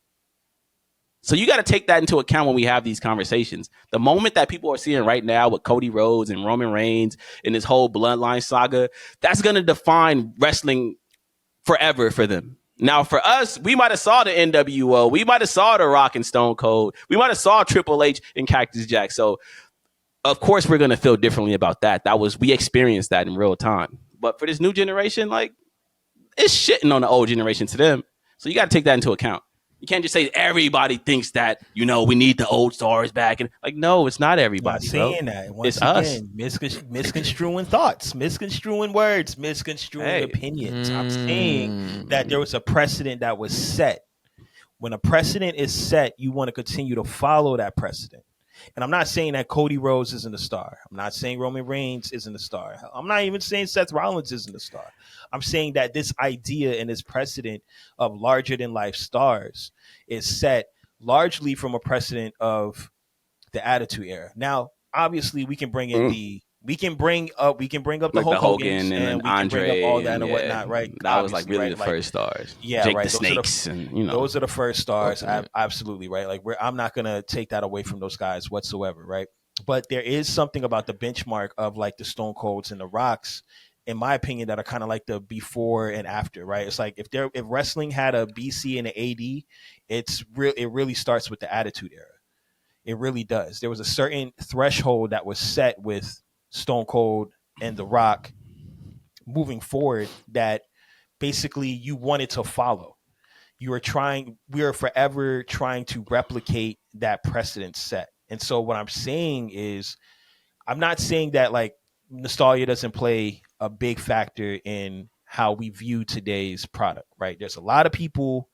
[SPEAKER 1] So you got to take that into account when we have these conversations. The moment that people are seeing right now with Cody Rhodes and Roman Reigns and this whole bloodline saga, that's going to define wrestling forever for them. Now, for us, we might have saw the NWO. We might have saw The Rock and Stone Cold. We might have saw Triple H and Cactus Jack. So, of course, we're going to feel differently about that. We experienced that in real time. But for this new generation, like, it's shitting on the old generation to them. So you got to take that into account. You can't just say everybody thinks that, we need the old stars back. And like, no, it's not everybody.
[SPEAKER 3] Not saying that. Once
[SPEAKER 1] it's
[SPEAKER 3] again,
[SPEAKER 1] us.
[SPEAKER 3] Misconstruing thoughts, misconstruing words, misconstruing opinions. I'm saying that there was a precedent that was set. When a precedent is set, you want to continue to follow that precedent. And I'm not saying that Cody Rhodes isn't a star. I'm not saying Roman Reigns isn't a star. I'm not even saying Seth Rollins isn't a star. I'm saying that this idea and this precedent of larger than life stars is set largely from a precedent of the Attitude Era. Now, obviously, we can bring in we can bring up the
[SPEAKER 1] like
[SPEAKER 3] Hulk
[SPEAKER 1] Hogan and
[SPEAKER 3] we
[SPEAKER 1] Andre
[SPEAKER 3] can bring up all that and whatnot, right?
[SPEAKER 1] That was like really the first stars.
[SPEAKER 3] Yeah,
[SPEAKER 1] Jake
[SPEAKER 3] right.
[SPEAKER 1] the Snakes,
[SPEAKER 3] those are the first stars. Absolutely, right. Like I'm not gonna take that away from those guys whatsoever, right? But there is something about the benchmark of like the Stone Colds and the Rocks, in my opinion, that are kind of like the before and after, right? It's like if wrestling had a BC and an AD, it really starts with the Attitude Era. It really does. There was a certain threshold that was set with Stone Cold and The Rock moving forward that basically you wanted to follow. We are forever trying to replicate that precedent set. And so what I'm saying is, I'm not saying that like nostalgia doesn't play a big factor in how we view today's product, right? There's a lot of people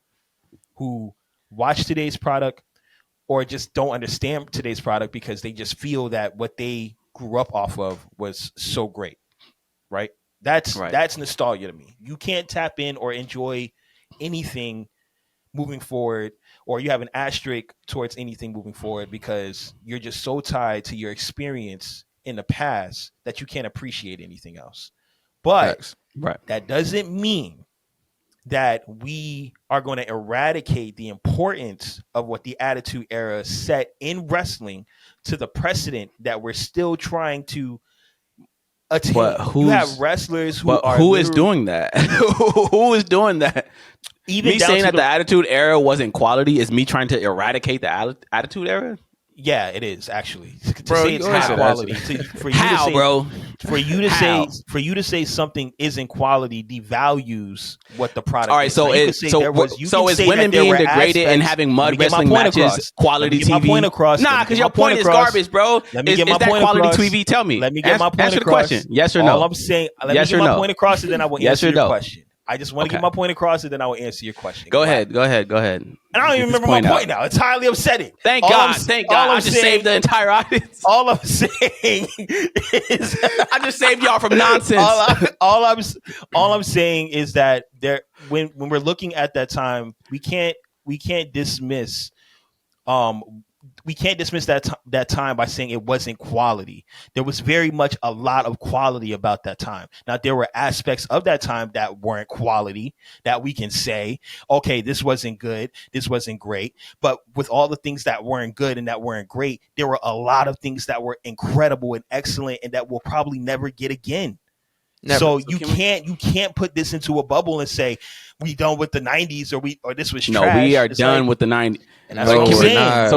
[SPEAKER 3] who watch today's product or just don't understand today's product because they just feel that what they grew up off of was so great, right? That's nostalgia to me. You can't tap in or enjoy anything moving forward, or you have an asterisk towards anything moving forward because you're just so tied to your experience in the past that you can't appreciate anything else. But that doesn't mean that we are going to eradicate the importance of what the Attitude Era set in wrestling to the precedent that we're still trying to attain. You have wrestlers who
[SPEAKER 1] is doing that? Who is doing that? Even me saying that the Attitude Era wasn't quality is me trying to eradicate the Attitude Era?
[SPEAKER 3] Yeah, it is actually.
[SPEAKER 2] Bro,
[SPEAKER 3] say it's high quality. For you to say something isn't quality devalues what the product is.
[SPEAKER 1] All right, so is women being degraded and having mud wrestling matches quality TV? Nah, because your point is garbage, bro.
[SPEAKER 3] Let me get my point
[SPEAKER 1] quality
[SPEAKER 3] across.
[SPEAKER 1] TV? Tell me.
[SPEAKER 3] Let me get my point across.
[SPEAKER 1] Answer the question. Yes or no?
[SPEAKER 3] All I'm saying, let me get my point across, and then I will answer your question. I just want to get my point across, and then I will answer your question.
[SPEAKER 1] Go ahead. And
[SPEAKER 3] I don't even remember my point now. It's highly upsetting.
[SPEAKER 1] Thank God. I just saved the entire audience.
[SPEAKER 3] All I'm saying is
[SPEAKER 1] I just saved y'all from nonsense.
[SPEAKER 3] All I'm saying is that when we're looking at that time, we can't dismiss that time by saying it wasn't quality. There was very much a lot of quality about that time. Now, there were aspects of that time that weren't quality that we can say, okay, this wasn't good, this wasn't great. But with all the things that weren't good and that weren't great, there were a lot of things that were incredible and excellent and that we'll probably never get again. Never. So you can't put this into a bubble and say we done with the 90s or this was trash.
[SPEAKER 1] No, we are done with the 90s.
[SPEAKER 3] And that's what I'm saying.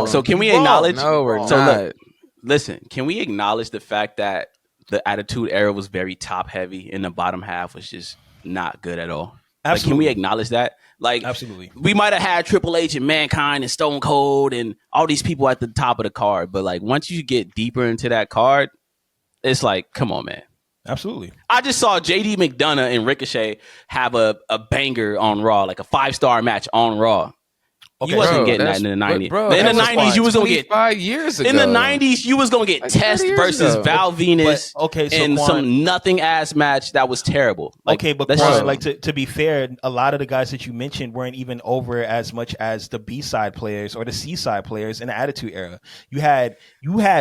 [SPEAKER 1] So can we acknowledge?
[SPEAKER 2] No, we're not.
[SPEAKER 1] So look, listen, can we acknowledge the fact that the Attitude Era was very top heavy and the bottom half was just not good at all?
[SPEAKER 3] Absolutely.
[SPEAKER 1] Like, can we acknowledge that? Like,
[SPEAKER 3] absolutely.
[SPEAKER 1] We might have had Triple H and Mankind and Stone Cold and all these people at the top of the card, but like once you get deeper into that card, it's like, come on, man.
[SPEAKER 3] Absolutely.
[SPEAKER 1] I just saw JD McDonough and Ricochet have a banger on Raw, like a 5-star match on Raw. Okay, you wasn't getting that in the 90s. In the 90s, you was going to get
[SPEAKER 2] 5 years ago.
[SPEAKER 1] In the 90s, you was going to get Test versus Val Venus in some nothing ass match that was terrible.
[SPEAKER 3] Like, okay, but Qwan, like to be fair, a lot of the guys that you mentioned weren't even over as much as the B-side players or the C-side players in the Attitude Era. You had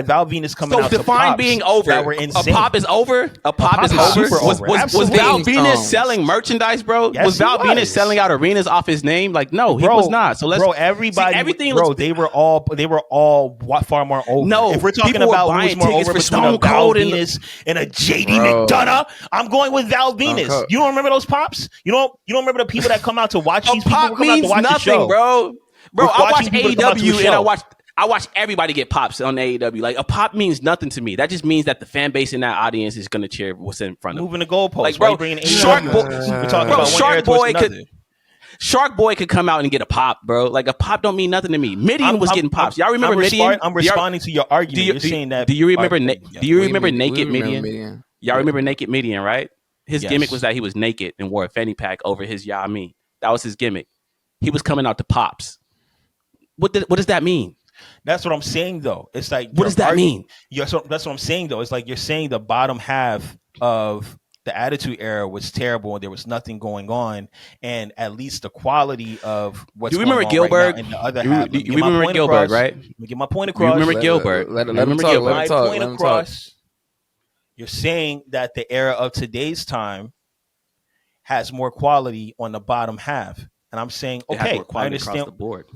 [SPEAKER 3] Val Venus coming out to pops
[SPEAKER 1] define being over.
[SPEAKER 3] That were insane.
[SPEAKER 1] A pop is over. A pop is over. Was Val Venus selling merchandise, bro? Was Val Venus selling out arenas off his name? Like, no, he was not. So let's
[SPEAKER 3] bro. Everybody,
[SPEAKER 1] everything
[SPEAKER 3] bro. They were all far more over.
[SPEAKER 1] No,
[SPEAKER 3] if we're talking about who was more over between a Val Venus and a JD McDonough, I'm going with Val Venus. You don't remember those pops? You don't remember the people that come out to watch these people?
[SPEAKER 1] Pop means nothing, bro. Bro, I watch AEW and I watch everybody get pops on AEW. Like, a pop means nothing to me. That just means that the fan base in that audience is going to cheer what's in front of them.
[SPEAKER 3] Moving the goalposts.
[SPEAKER 1] Like, bro,
[SPEAKER 3] bringing we're talking about
[SPEAKER 1] Shark Boy Shark Boy could come out and get a pop, bro. Like, a pop don't mean nothing to me. Midian was getting pops. Y'all remember Midian?
[SPEAKER 3] I'm responding to your argument. You're saying that.
[SPEAKER 1] Do you remember Naked Midian? Y'all remember Naked Midian, right? His gimmick was that he was naked and wore a fanny pack over his Yami. That was his gimmick. He was coming out to pops. What does that mean?
[SPEAKER 3] That's what I'm saying, though. It's like,
[SPEAKER 1] what does that mean?
[SPEAKER 3] That's what I'm saying, though. It's like you're saying the bottom half of the Attitude Era was terrible and there was nothing going on, and at least the quality of what's going on right now in the other half.
[SPEAKER 1] You remember Gilbert, right?
[SPEAKER 3] Let me get my point across.
[SPEAKER 1] You remember Gilbert?
[SPEAKER 2] Let him talk.
[SPEAKER 3] My point across. You're saying that the era of today's time has more quality on the bottom half, and I'm saying, okay, I understand.
[SPEAKER 1] Across the board.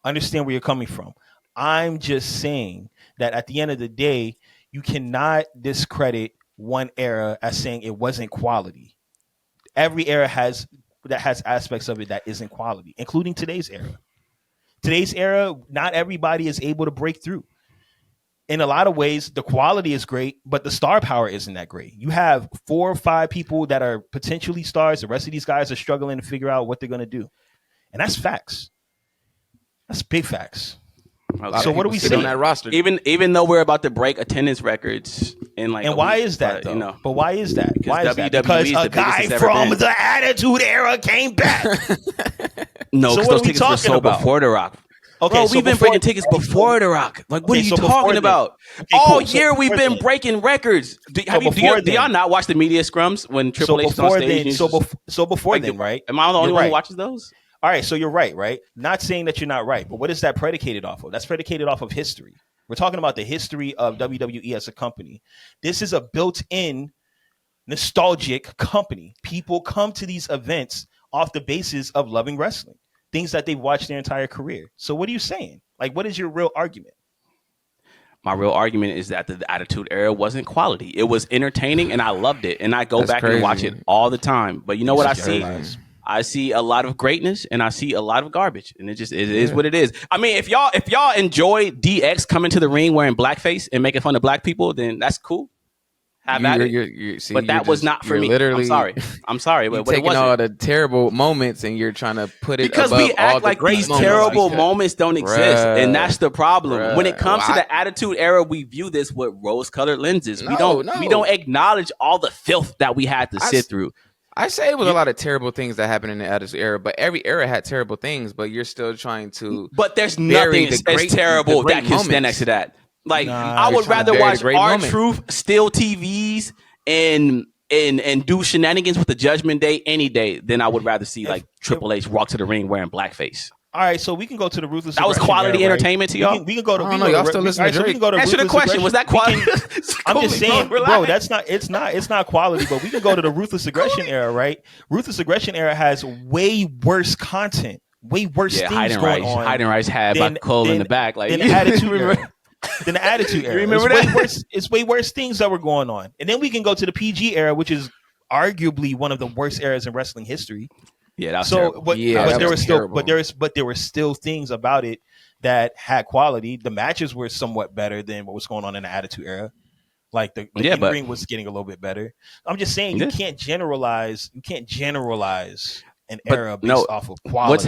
[SPEAKER 3] Understand where you're coming from. I'm just saying that at the end of the day, you cannot discredit one era as saying it wasn't quality. Every era has aspects of it that isn't quality, including today's era. Today's era, not everybody is able to break through. In a lot of ways, the quality is great, but the star power isn't that great. You have 4 or 5 people that are potentially stars. The rest of these guys are struggling to figure out what they're going to do. And that's facts. That's big facts. Okay. So what do we say
[SPEAKER 2] on that roster?
[SPEAKER 1] Even though we're about to break attendance records in like,
[SPEAKER 3] and why is that though? But why is that? Why is that? Because a guy from the Attitude Era came back.
[SPEAKER 1] No, because those tickets were sold before The Rock. Okay, bro, we've been breaking tickets before The Rock. Like, what are you talking about? All year we've been breaking records. Do y'all not watch the media scrums when Triple H is on stage?
[SPEAKER 3] So before then, right?
[SPEAKER 1] Am I the only one who watches those?
[SPEAKER 3] All right, so you're right? Not saying that you're not right, but what is that predicated off of? That's predicated off of history. We're talking about the history of WWE as a company. This is a built-in nostalgic company. People come to these events off the basis of loving wrestling, things that they've watched their entire career. So what are you saying? Like, what is your real argument?
[SPEAKER 1] My real argument is that the Attitude Era wasn't quality. It was entertaining, and I loved it, and I go back and watch it all the time. But you know what I see? I see a lot of greatness and I see a lot of garbage, and it is what it is. I mean, if y'all enjoy DX coming to the ring wearing blackface and making fun of black people, then that's cool. Have at it. But that was not for me. I'm sorry, but
[SPEAKER 2] taking all the terrible moments and you're trying to put it
[SPEAKER 1] because
[SPEAKER 2] above
[SPEAKER 1] we act
[SPEAKER 2] all
[SPEAKER 1] like
[SPEAKER 2] the great
[SPEAKER 1] these
[SPEAKER 2] moments.
[SPEAKER 1] terrible moments don't exist, and that's the problem. When it comes to the Attitude Era, we view this with rose-colored lenses. We don't acknowledge all the filth that we had to sit through.
[SPEAKER 2] I say it was a lot of terrible things that happened in the Attitude Era, but every era had terrible things, but you're still trying to.
[SPEAKER 1] But there's nothing as terrible that can stand next to that. Like, I would rather watch R-Truth steal TVs and do shenanigans with the Judgment Day any day than I would rather see like Triple H walk to the ring wearing blackface.
[SPEAKER 3] All right, so we can go to the Ruthless.
[SPEAKER 1] That was quality entertainment to y'all.
[SPEAKER 3] We can go to.
[SPEAKER 2] Y'all still listening to Drake.
[SPEAKER 1] Answer the question. Was that quality?
[SPEAKER 3] I'm just saying, bro. That's not. It's not quality. But we can go to the Ruthless Aggression era, right? Ruthless Aggression era has way worse content, way worse things going on.
[SPEAKER 1] Hiding Rice had Buck Cole in the back, like
[SPEAKER 3] the Attitude Era. Then the Attitude Era.
[SPEAKER 1] Remember that?
[SPEAKER 3] It's way worse things that were going on. And then we can go to the PG era, which is arguably one of the worst eras in wrestling history.
[SPEAKER 1] Yeah, that's terrible.
[SPEAKER 3] But there were still things about it that had quality. The matches were somewhat better than what was going on in the Attitude Era. Like the ring was getting a little bit better. I'm just saying you can't generalize. You can't generalize an era based off of quality.
[SPEAKER 1] What's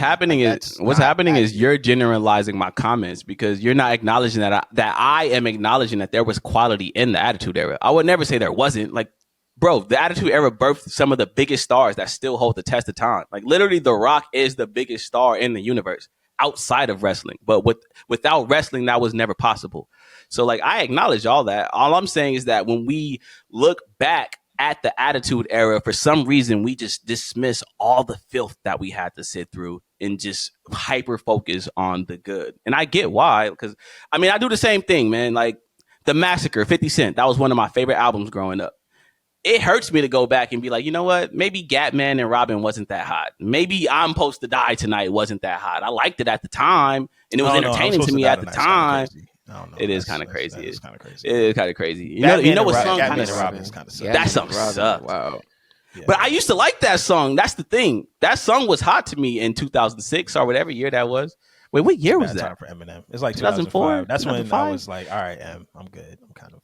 [SPEAKER 1] happening is you're generalizing my comments because you're not acknowledging that I am acknowledging that there was quality in the Attitude Era. I would never say there wasn't. Like, bro, the Attitude Era birthed some of the biggest stars that still hold the test of time. Like, literally, The Rock is the biggest star in the universe outside of wrestling. But without wrestling, that was never possible. So, like, I acknowledge all that. All I'm saying is that when we look back at the Attitude Era, for some reason, we just dismiss all the filth that we had to sit through and just hyper focus on the good. And I get why, because, I mean, I do the same thing, man. Like, The Massacre, 50 Cent, that was one of my favorite albums growing up. it hurts me to go back and be like, you know what? Maybe Gatman and Robin wasn't that hot. Maybe I'm Supposed to Die Tonight wasn't that hot. I liked it at the time, and it was entertaining to me at the time. It is kind of crazy. It's kind of crazy. It is kind of crazy. You know what song kind of sucks? That song sucks.
[SPEAKER 2] Wow.
[SPEAKER 1] Yeah. But I used to like that song. That's the thing. That song was hot to me in 2006 or whatever year that was. Wait, what year was that?
[SPEAKER 3] Time for Eminem. It's like 2004. That's 2005? When I was like, all right, I'm good. I'm kind of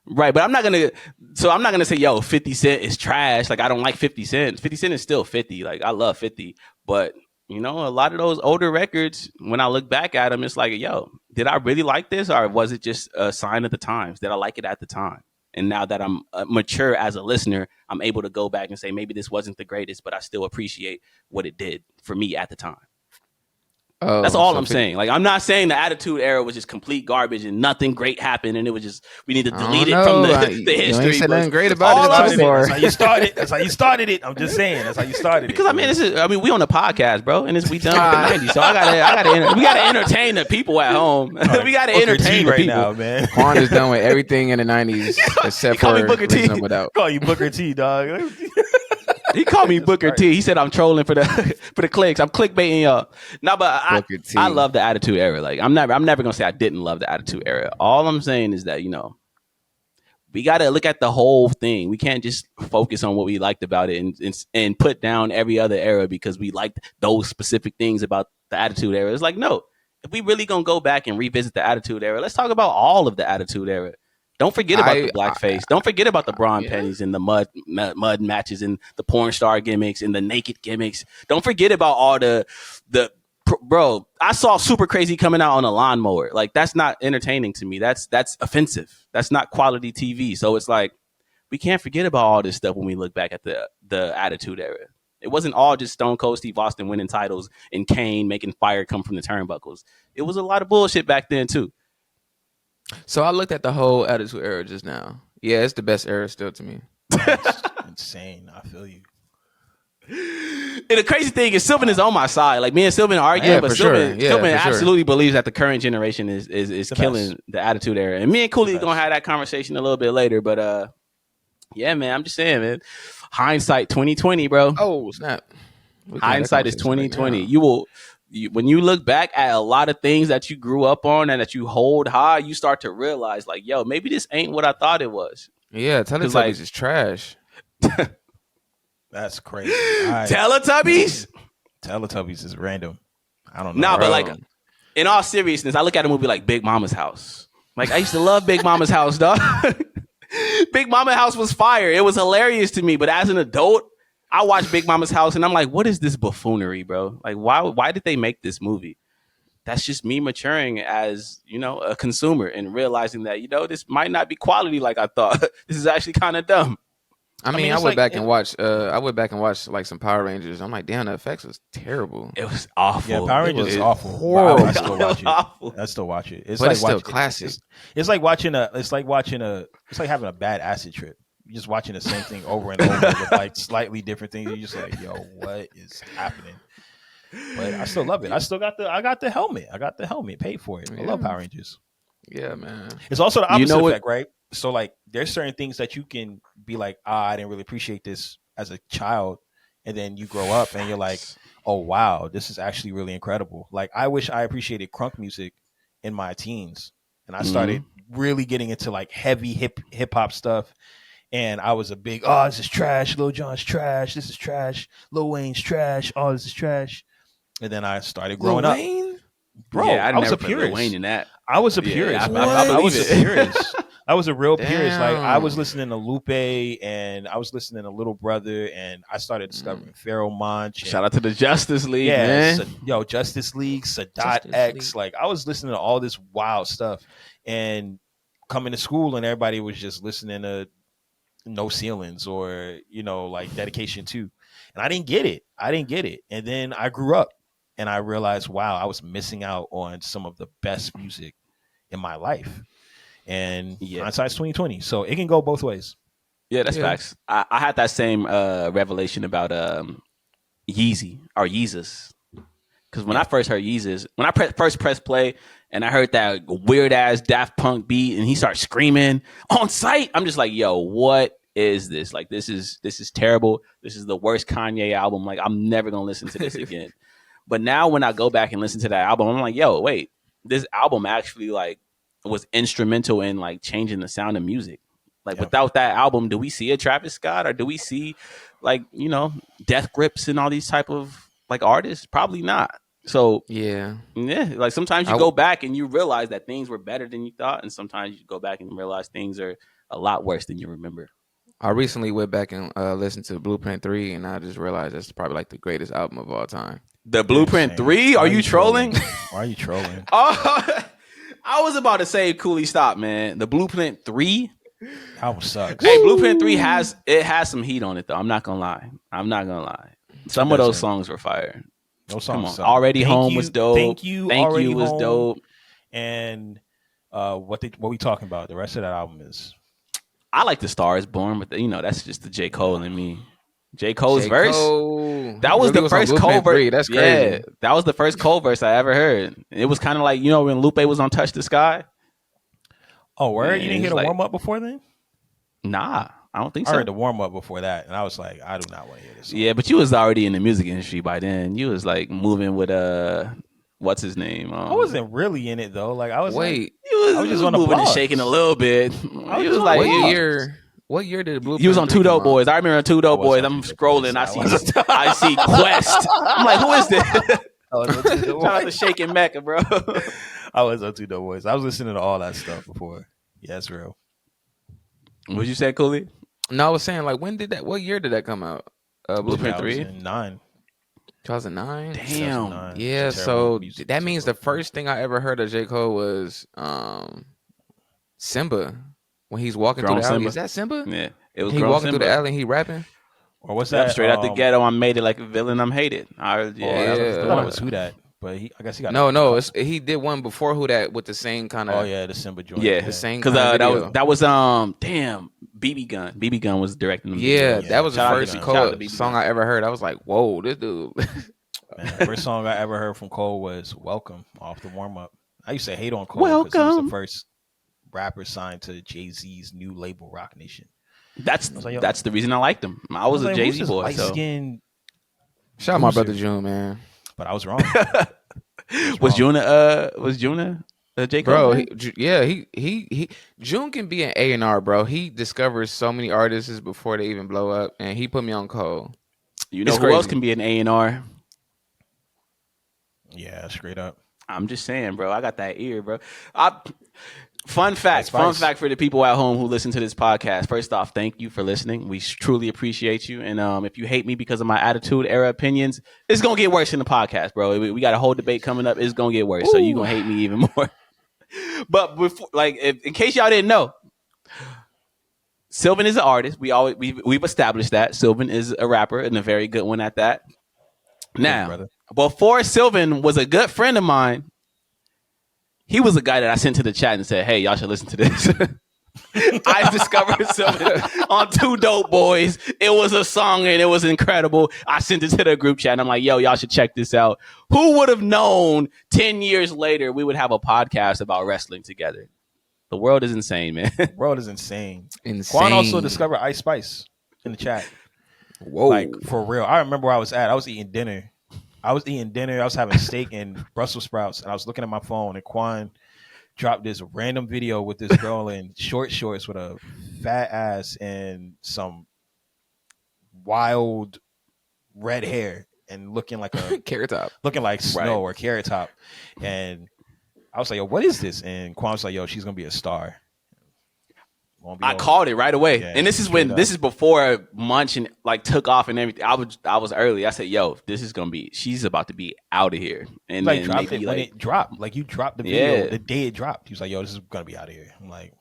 [SPEAKER 1] right. But I'm not gonna say, yo, 50 Cent is trash. Like, I don't like 50 Cent. 50 Cent is still 50. Like, I love 50. But you know, a lot of those older records, when I look back at them, it's like, yo, did I really like this, or was it just a sign of the times? Did I like it at the time? And now that I'm mature as a listener, I'm able to go back and say, maybe this wasn't the greatest, but I still appreciate what it did for me at the time. That's all I'm saying. Like, I'm not saying the Attitude Era was just complete garbage and nothing great happened, and it was just we need to delete it from the history.
[SPEAKER 2] You ain't said nothing great about it.
[SPEAKER 3] That's how you started. That's how you started it. I'm just saying. That's how you started it.
[SPEAKER 1] Because we on the podcast, bro, and we done with the 90s, so we gotta entertain the people at home. We gotta entertain the people
[SPEAKER 3] now, man.
[SPEAKER 2] Quan is done with everything in the 90s except for
[SPEAKER 1] Booker T.
[SPEAKER 3] Call you Booker T, dog.
[SPEAKER 1] He called me Booker T. He said I'm trolling for the clicks. I'm clickbaiting y'all. No, but I love the Attitude Era. Like, I'm never gonna say I didn't love the Attitude Era. All I'm saying is that, you know, we gotta look at the whole thing. We can't just focus on what we liked about it and put down every other era because we liked those specific things about the Attitude Era. It's like, no, if we really gonna go back and revisit the Attitude Era, let's talk about all of the Attitude Era. Don't forget about the blackface. Don't forget about the brawn pennies and the mud matches and the porn star gimmicks and the naked gimmicks. Don't forget about all the bro. I saw Super Crazy coming out on a lawnmower. Like, that's not entertaining to me. That's offensive. That's not quality TV. So it's like, we can't forget about all this stuff when we look back at the Attitude Era. It wasn't all just Stone Cold Steve Austin winning titles and Kane making fire come from the turnbuckles. It was a lot of bullshit back then too.
[SPEAKER 2] So I looked at the whole Attitude Era just now. Yeah, it's the best era still to me.
[SPEAKER 3] That's insane. I feel you.
[SPEAKER 1] And the crazy thing is, Sylvan is on my side. Like, me and Sylvan are arguing, but Sylvan absolutely believes that the current generation is killing the Attitude Era. And me and Cooley are gonna have that conversation a little bit later. But yeah, man, I'm just saying, man. Hindsight 2020, bro.
[SPEAKER 2] Oh, snap.
[SPEAKER 1] Hindsight is 2020. When you look back at a lot of things that you grew up on and that you hold high, you start to realize, like, yo, maybe this ain't what I thought it was.
[SPEAKER 2] Yeah, Teletubbies is trash.
[SPEAKER 3] That's crazy. Right.
[SPEAKER 1] Teletubbies
[SPEAKER 3] is random. I don't know.
[SPEAKER 1] Nah, but like, in all seriousness, I look at a movie like Big Mama's House. Like, I used to love Big Mama's House, dog. Big Mama's House was fire. It was hilarious to me. But as an adult, I watched Big Mama's House and I'm like, what is this buffoonery, bro? Like, why did they make this movie? That's just me maturing as, you know, a consumer and realizing that, you know, this might not be quality like I thought. This is actually kind of dumb.
[SPEAKER 2] I mean, I went back and watched like some Power Rangers. I'm like, damn, the effects was terrible.
[SPEAKER 1] It was awful.
[SPEAKER 3] Yeah, Power Rangers is awful.
[SPEAKER 2] Horrible.
[SPEAKER 3] I still watch it. I still watch it.
[SPEAKER 2] It's like still classic.
[SPEAKER 3] It's like having a bad acid trip. You're just watching the same thing over and over with like slightly different things. You're just like, yo, what is happening? But I still love it. I got the helmet. Paid for it. I love Power Rangers.
[SPEAKER 2] Yeah, man.
[SPEAKER 3] It's also the opposite effect, right? So like, there's certain things that you can be like, I didn't really appreciate this as a child, and then you grow up and you're like, oh wow, this is actually really incredible. Like, I wish I appreciated crunk music in my teens, and I started really getting into like heavy hip hop stuff. And I was a big, this is trash. Lil Jon's trash. This is trash. Lil Wayne's trash. Oh, this is trash. And then I started growing up. Bro,
[SPEAKER 1] yeah,
[SPEAKER 3] I was a purist.
[SPEAKER 1] Lil Wayne in that.
[SPEAKER 3] I was a purist. I was a purist. I was a real purist. Like, I was listening to Lupe and I was listening to Little Brother, and I started discovering Pharoah Monch.
[SPEAKER 1] Shout out to the Justice League, man.
[SPEAKER 3] Justice League, Sadat X. Like, I was listening to all this wild stuff, and coming to school and everybody was just listening to No Ceilings or, you know, like Dedication 2. And I didn't get it. And then I grew up and I realized, wow, I was missing out on some of the best music in my life. And hindsight's 2020. So it can go both ways.
[SPEAKER 1] Yeah, that's facts. I had that same revelation about Yeezy or Yeezus. Because when I first heard Yeezus, when I first pressed play and I heard that weird ass Daft Punk beat and he started screaming on sight, I'm just like, yo, what is this? Like, this is terrible. This is the worst Kanye album. Like, I'm never gonna listen to this again. But now when I go back and listen to that album, I'm like, yo, wait, this album actually like was instrumental in like changing the sound of music. Like without that album, do we see a Travis Scott, or do we see like, you know, Death Grips and all these type of like artists? Probably not. So yeah, like sometimes you go back and you realize that things were better than you thought, and sometimes you go back and realize things are a lot worse than you remember.
[SPEAKER 2] I recently went back and listened to Blueprint 3, and I just realized that's probably like the greatest album of all time.
[SPEAKER 1] The Blueprint 3? Are you trolling?
[SPEAKER 3] Why are you trolling?
[SPEAKER 1] Oh, I was about to say, Cooley, stop, man. The Blueprint 3?
[SPEAKER 3] Album sucks.
[SPEAKER 1] Hey, Blueprint 3 has some heat on it, though. I'm not going to lie. Some of those songs were fire.
[SPEAKER 3] Those songs
[SPEAKER 1] Come on. Already Home was dope.
[SPEAKER 3] Thank You
[SPEAKER 1] was dope.
[SPEAKER 3] And what we talking about? The rest of that album is...
[SPEAKER 1] I like The Star Is Born, but you know, that's just the J. Cole in me. J. Cole's verse. That was the first Cole verse.
[SPEAKER 2] That's crazy.
[SPEAKER 1] Yeah, that was the first Cole verse I ever heard. It was kind of like, you know, when Lupe was on Touch the Sky.
[SPEAKER 3] Oh, where you didn't hear the warm up before then?
[SPEAKER 1] Nah, I don't think so.
[SPEAKER 3] I heard the warm up before that, and I was like, I do not want to hear this song.
[SPEAKER 1] Yeah, but you was already in the music industry by then. You was like moving with what's his name?
[SPEAKER 3] I wasn't really in it though. Like I was.
[SPEAKER 2] Wait,
[SPEAKER 1] I was just on moving and shaking a little bit.
[SPEAKER 3] I was like,
[SPEAKER 2] What year did Blueprint?
[SPEAKER 1] He was on Two Dope Boys. I remember on Two Dope Boys. I'm scrolling. I see Quest. I'm like, who is this? Shout out to Shaking Mecca, bro.
[SPEAKER 3] I was on Two Dope Boys. I was listening to all that stuff before. Yeah, it's real.
[SPEAKER 1] What'd you say, Cooley?
[SPEAKER 2] No, I was saying like, what year did that come out? Blueprint 3?
[SPEAKER 3] 2009.
[SPEAKER 2] 2009?
[SPEAKER 1] Damn.
[SPEAKER 3] 2009.
[SPEAKER 2] Yeah, so that means the first thing I ever heard of J. Cole was Simba. When he's walking through the alley. Is that Simba?
[SPEAKER 1] Yeah. It was
[SPEAKER 2] he walking through the alley and he rapping?
[SPEAKER 3] Or what's that?
[SPEAKER 1] Straight out the ghetto, I made it like a villain, I'm hated. I thought
[SPEAKER 3] it was Who Dat. But I guess he got
[SPEAKER 2] he did one before Who Dat with the same kind of
[SPEAKER 3] the Simba joint.
[SPEAKER 1] Yeah,
[SPEAKER 2] the same
[SPEAKER 1] because that was damn BB Gun. BB Gun was directing them.
[SPEAKER 2] Yeah, that was the first Cole song I ever heard. I was like, whoa, this dude.
[SPEAKER 3] Man, the first song I ever heard from Cole was Welcome off the warm up. I used to hate on Cole because he was the first rapper signed to Jay-Z's new label, Rock Nation.
[SPEAKER 1] That's the reason I liked him. I was a Jay-Z boy.
[SPEAKER 2] Shout out my brother June, man.
[SPEAKER 3] But I was wrong.
[SPEAKER 1] Was Juna J. Cole?
[SPEAKER 2] Bro, he June can be an A&R, bro. He discovers so many artists before they even blow up, and he put me on Cole.
[SPEAKER 1] You know who else can be an A&R?
[SPEAKER 3] Yeah, straight up.
[SPEAKER 1] I'm just saying, bro. I got that ear, bro. Fun fact for the people at home who listen to this podcast. First off, thank you for listening. We truly appreciate you. And if you hate me because of my attitude, era, opinions, it's going to get worse in the podcast, bro. We got a whole debate coming up. It's going to get worse. Ooh. So you're going to hate me even more. But before, in case y'all didn't know, Sylvan is an artist. We've established that. Sylvan is a rapper and a very good one at that. Now, before Sylvan was a good friend of mine, he was a guy that I sent to the chat and said, hey, y'all should listen to this. I discovered Sylvan on Two Dope Boys. It was a song and it was incredible. I sent it to the group chat and I'm like, yo, y'all should check this out. Who would have known 10 years later we would have a podcast about wrestling together? The world is insane, man.
[SPEAKER 3] The world is insane. Qwan also discovered Ice Spice in the chat.
[SPEAKER 2] Whoa.
[SPEAKER 3] Like, for real. I remember where I was at. I was eating dinner. I was having steak and Brussels sprouts, and I was looking at my phone, and Qwan dropped this random video with this girl in short shorts with a fat ass and some wild red hair and looking like a
[SPEAKER 2] carrot top,
[SPEAKER 3] looking like snow or carrot top. And I was like, yo, what is this? And Quan was like, yo, she's gonna be a star.
[SPEAKER 1] I called it right away. Yeah, and this is before Munch and took off and everything. I was early. I said, yo, she's about to be out of here. And
[SPEAKER 3] then dropped it when it dropped. Like, you dropped the video the day it dropped. He was like, yo, this is gonna be out of here. I'm like,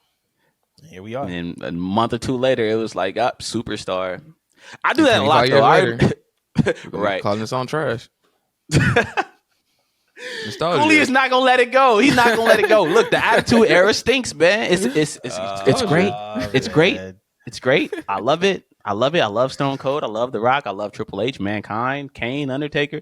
[SPEAKER 3] here we are.
[SPEAKER 1] And a month or two later, it was like, up, superstar. I do that a lot though. Right.
[SPEAKER 2] Calling this on trash.
[SPEAKER 1] Cooley is not gonna let it go. He's not gonna let it go. Look, the Attitude Era stinks, man. It's great. It's great. It's great. I love it. I love Stone Cold. I love The Rock. I love Triple H, Mankind, Kane, Undertaker.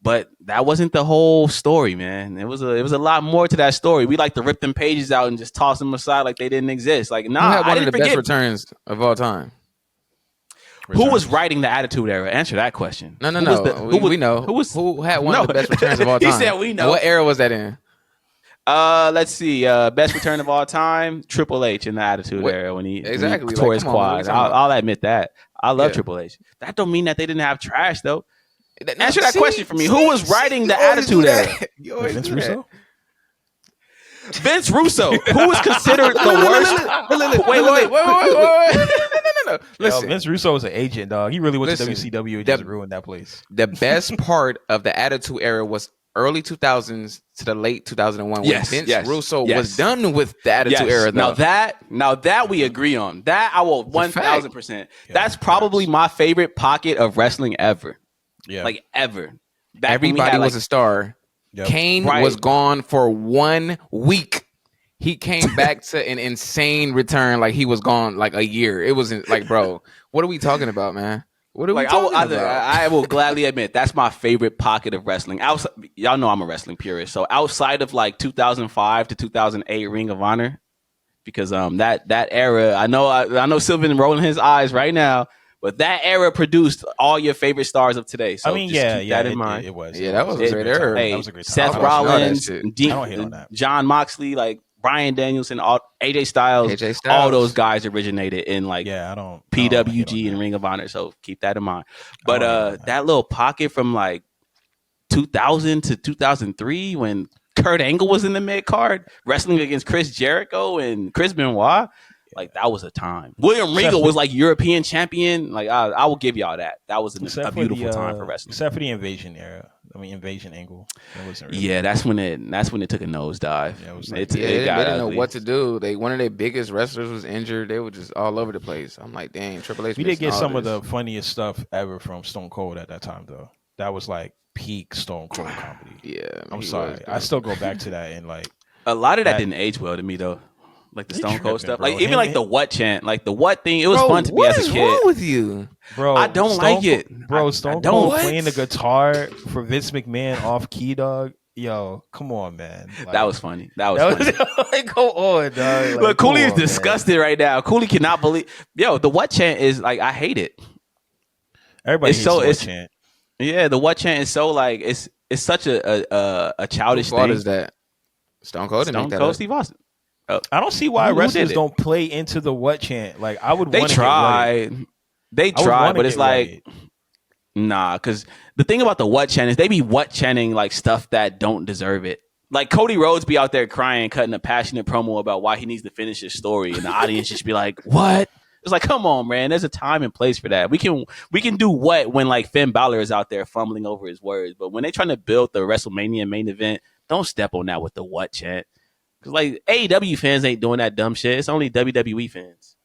[SPEAKER 1] But that wasn't the whole story, man. It was a lot more to that story. We like to rip them pages out and just toss them aside like they didn't exist. Like, nah,
[SPEAKER 2] Who had
[SPEAKER 1] I
[SPEAKER 2] one of
[SPEAKER 1] didn't
[SPEAKER 2] the
[SPEAKER 1] forget.
[SPEAKER 2] best returns of all time?
[SPEAKER 1] Who was writing the Attitude Era? Answer that question.
[SPEAKER 2] No. We know. Who had one of the best returns of all time?
[SPEAKER 1] He said we know.
[SPEAKER 2] What era was that in?
[SPEAKER 1] Let's see. Best return of all time, Triple H in the Attitude Era when he tore his quad. I'll admit that. I love Triple H. That don't mean that they didn't have trash though. Answer that question for me. Who was writing the Attitude Era?
[SPEAKER 3] Vince Russo.
[SPEAKER 1] Vince Russo, who is considered the worst. Wait.
[SPEAKER 2] No. Listen,
[SPEAKER 3] Vince Russo was an agent, dog. He really went to WCW and just ruined that place.
[SPEAKER 2] The best part of the Attitude Era was early 2000s to the late 2001 when Vince Russo was done with the Attitude Era. Though.
[SPEAKER 1] Now that we agree on. That I will 1000%. That's probably my favorite pocket of wrestling ever. Yeah. Like ever.
[SPEAKER 2] Everybody was a star. Yep. Kane was gone for 1 week. He came back to an insane return like he was gone like a year. It wasn't like, bro, what are we talking about, man? What are we talking about?
[SPEAKER 1] I will gladly admit that's my favorite pocket of wrestling. Y'all know I'm a wrestling purist. So outside of like 2005 to 2008 Ring of Honor, because that era, I know Sylvan rolling his eyes right now. But that era produced all your favorite stars of today. So keep that in mind.
[SPEAKER 3] It was.
[SPEAKER 2] Yeah, that was a great era.
[SPEAKER 1] Hey,
[SPEAKER 3] that was a great time.
[SPEAKER 1] Seth Rollins,
[SPEAKER 3] I don't hate on that.
[SPEAKER 1] John Moxley, like Bryan Danielson, AJ Styles, all those guys originated in like PWG and Ring of Honor. So keep that in mind. But that little pocket from like 2000 to 2003 when Kurt Angle was in the mid card wrestling against Chris Jericho and Chris Benoit. Like, that was a time. William Regal was, like, European champion. Like, I will give y'all that. That was a beautiful time for wrestling.
[SPEAKER 3] Except for the Invasion era. Invasion Angle. That wasn't really
[SPEAKER 1] that's when it took a nosedive.
[SPEAKER 2] Yeah, they didn't know what to do. One of their biggest wrestlers was injured. They were just all over the place. I'm like, dang, Triple H.
[SPEAKER 3] We did get some of the funniest stuff ever from Stone Cold at that time, though. That was, like, peak Stone Cold comedy.
[SPEAKER 2] Yeah.
[SPEAKER 3] I'm sorry. I still go back to that and, like...
[SPEAKER 1] A lot of that didn't age well to me, though. Like the Stone Cold stuff, like even like the what chant, like the what thing. It was fun to be as a kid.
[SPEAKER 2] What is wrong with you,
[SPEAKER 3] bro?
[SPEAKER 1] I don't like it,
[SPEAKER 3] bro. Stone Cold playing the guitar for Vince McMahon off key, dog. Yo, come on, man.
[SPEAKER 1] Like, that was funny. That was funny.
[SPEAKER 3] Like, go on, dog. Like,
[SPEAKER 1] look, Cooley is disgusted right now. Cooley cannot believe. Yo, the what chant is like I hate it.
[SPEAKER 3] Everybody hates the what chant.
[SPEAKER 1] Yeah, the what chant is so like it's such a childish thing.
[SPEAKER 2] What is that? Stone Cold.
[SPEAKER 1] Stone Cold Steve Austin.
[SPEAKER 3] I don't see why wrestlers don't play into the what chant. Like I would.
[SPEAKER 1] They try, but it's like, nah. Because the thing about the what chant is they be what chanting like stuff that don't deserve it. Like Cody Rhodes be out there crying, cutting a passionate promo about why he needs to finish his story, and the audience just be like, "What?" It's like, come on, man. There's a time and place for that. We can do what when like Finn Balor is out there fumbling over his words, but when they're trying to build the WrestleMania main event, don't step on that with the what chant. Cause like AEW fans ain't doing that dumb shit. It's only WWE fans.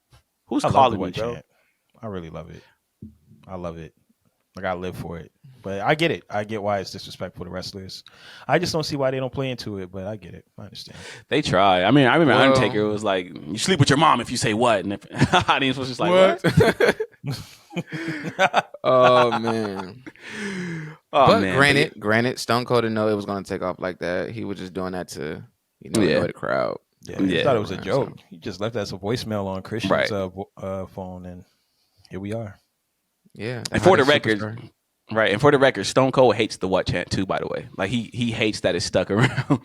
[SPEAKER 1] Who's calling me, bro? Chant.
[SPEAKER 3] I really love it. I love it. Like I live for it. But I get it. I get why it's disrespectful to wrestlers. I just don't see why they don't play into it. But I get it. I understand.
[SPEAKER 1] They try. I mean, I remember Undertaker was like, "You sleep with your mom if you say what," and the audience was just like, "What?"
[SPEAKER 2] Oh man.
[SPEAKER 1] But
[SPEAKER 2] granted, Stone Cold didn't know it was going to take off like that. He was just doing that to. Annoy the crowd.
[SPEAKER 3] Yeah, he thought it was a joke. He just left us a voicemail on Christian's phone, and here we are.
[SPEAKER 2] Yeah,
[SPEAKER 1] and for the record, Stone Cold hates the what chant too. By the way, like he hates that it's stuck around.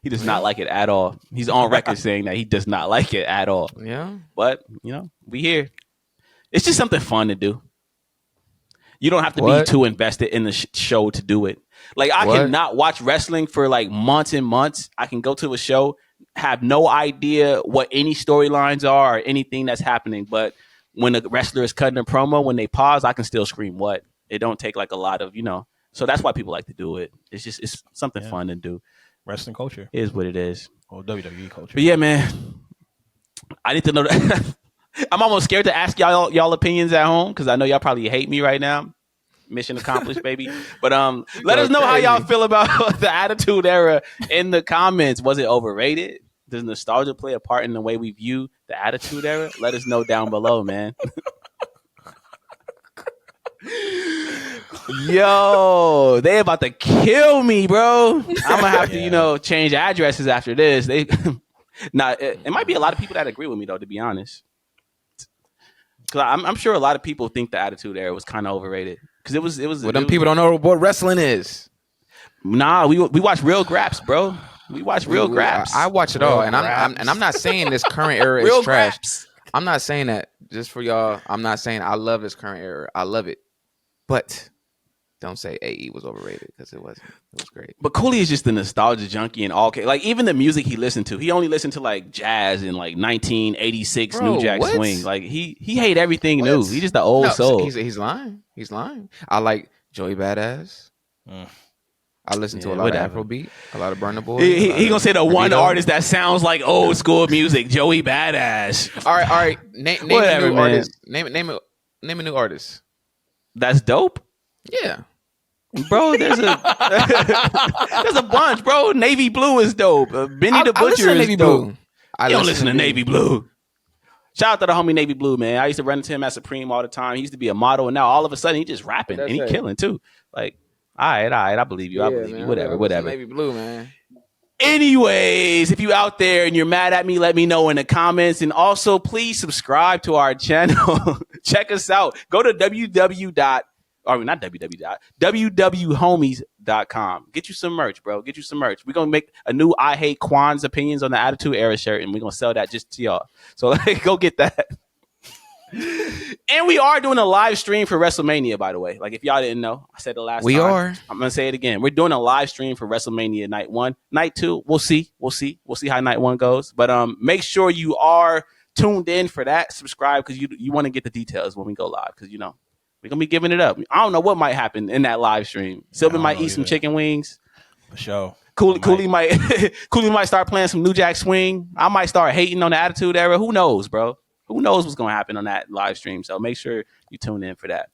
[SPEAKER 1] He does not like it at all. He's on record saying that he does not like it at all.
[SPEAKER 2] Yeah,
[SPEAKER 1] but we here. It's just something fun to do. You don't have to be too invested in the show to do it. Like, I cannot watch wrestling for, like, months and months. I can go to a show, have no idea what any storylines are or anything that's happening. But when a wrestler is cutting a promo, when they pause, I can still scream what. It don't take, like, a lot of, So that's why people like to do it. It's something fun to do.
[SPEAKER 3] Wrestling culture.
[SPEAKER 1] It is what it is.
[SPEAKER 3] Or WWE culture.
[SPEAKER 1] But, yeah, man. I need to know that. I'm almost scared to ask y'all opinions at home because I know y'all probably hate me right now. Mission accomplished, baby. But let us know how y'all feel about the Attitude Era in the comments. Was it overrated? Does nostalgia play a part in the way we view the Attitude Era? Let us know down below, man. Yo, they about to kill me, bro. I'm gonna have to, change addresses after this. It might be a lot of people that agree with me though, to be honest. Because I'm sure a lot of people think the Attitude Era was kind of overrated. Because it was.
[SPEAKER 2] Well, them people don't know what wrestling is.
[SPEAKER 1] Nah, we watch real graps, bro. We watch real graps.
[SPEAKER 2] I watch it all, and I'm not saying this current era is trash.
[SPEAKER 1] Graps.
[SPEAKER 2] I'm not saying that just for y'all. I'm not saying I love this current era. I love it, but don't say AE was overrated because it wasn't. It was great.
[SPEAKER 1] But Cooley is just a nostalgia junkie and all. Like even the music he listened to, he only listened to like jazz and like 1986 New Jack Swing. Like he hate everything new. He just the old soul.
[SPEAKER 2] He's lying. He's lying. I like Joey Badass. I listen to a lot of Afrobeat, a lot of Burna Boy.
[SPEAKER 1] He gonna say the one artist that sounds like old school music, Joey Badass.
[SPEAKER 2] All right. Name a new artist. Name a new artist.
[SPEAKER 1] That's dope.
[SPEAKER 2] Yeah,
[SPEAKER 1] bro. There's a bunch, bro. Navy Blue is dope. Benny the Butcher is
[SPEAKER 2] Navy
[SPEAKER 1] dope.
[SPEAKER 2] Blue.
[SPEAKER 1] You don't listen to Navy Blue. Shout out to the homie Navy Blue, man. I used to run into him at Supreme all the time. He used to be a model, and now all of a sudden he just rapping and he killing too. Like. All right. I believe you. I believe you. Whatever.
[SPEAKER 2] Navy Blue, man.
[SPEAKER 1] Anyways, if you out there and you're mad at me, let me know in the comments. And also, please subscribe to our channel. Check us out. Go to www.wwwhomies.com. Get you some merch, bro. Get you some merch. We're going to make a new I Hate Qwan's Opinions on the Attitude Era shirt, and we're going to sell that just to y'all. So go get that. And we are doing a live stream for WrestleMania, by the way. Like, if y'all didn't know, I said the last time.
[SPEAKER 2] We are.
[SPEAKER 1] I'm going to say it again. We're doing a live stream for WrestleMania Night 1. Night 2, we'll see. We'll see how Night 1 goes. But make sure you are tuned in for that. Subscribe, because you want to get the details when we go live. Because, we're going to be giving it up. I don't know what might happen in that live stream. Sylvan might eat some chicken wings.
[SPEAKER 3] For sure.
[SPEAKER 1] Cooley might start playing some New Jack Swing. I might start hating on the Attitude Era. Who knows, bro? Who knows what's going to happen on that live stream? So make sure you tune in for that.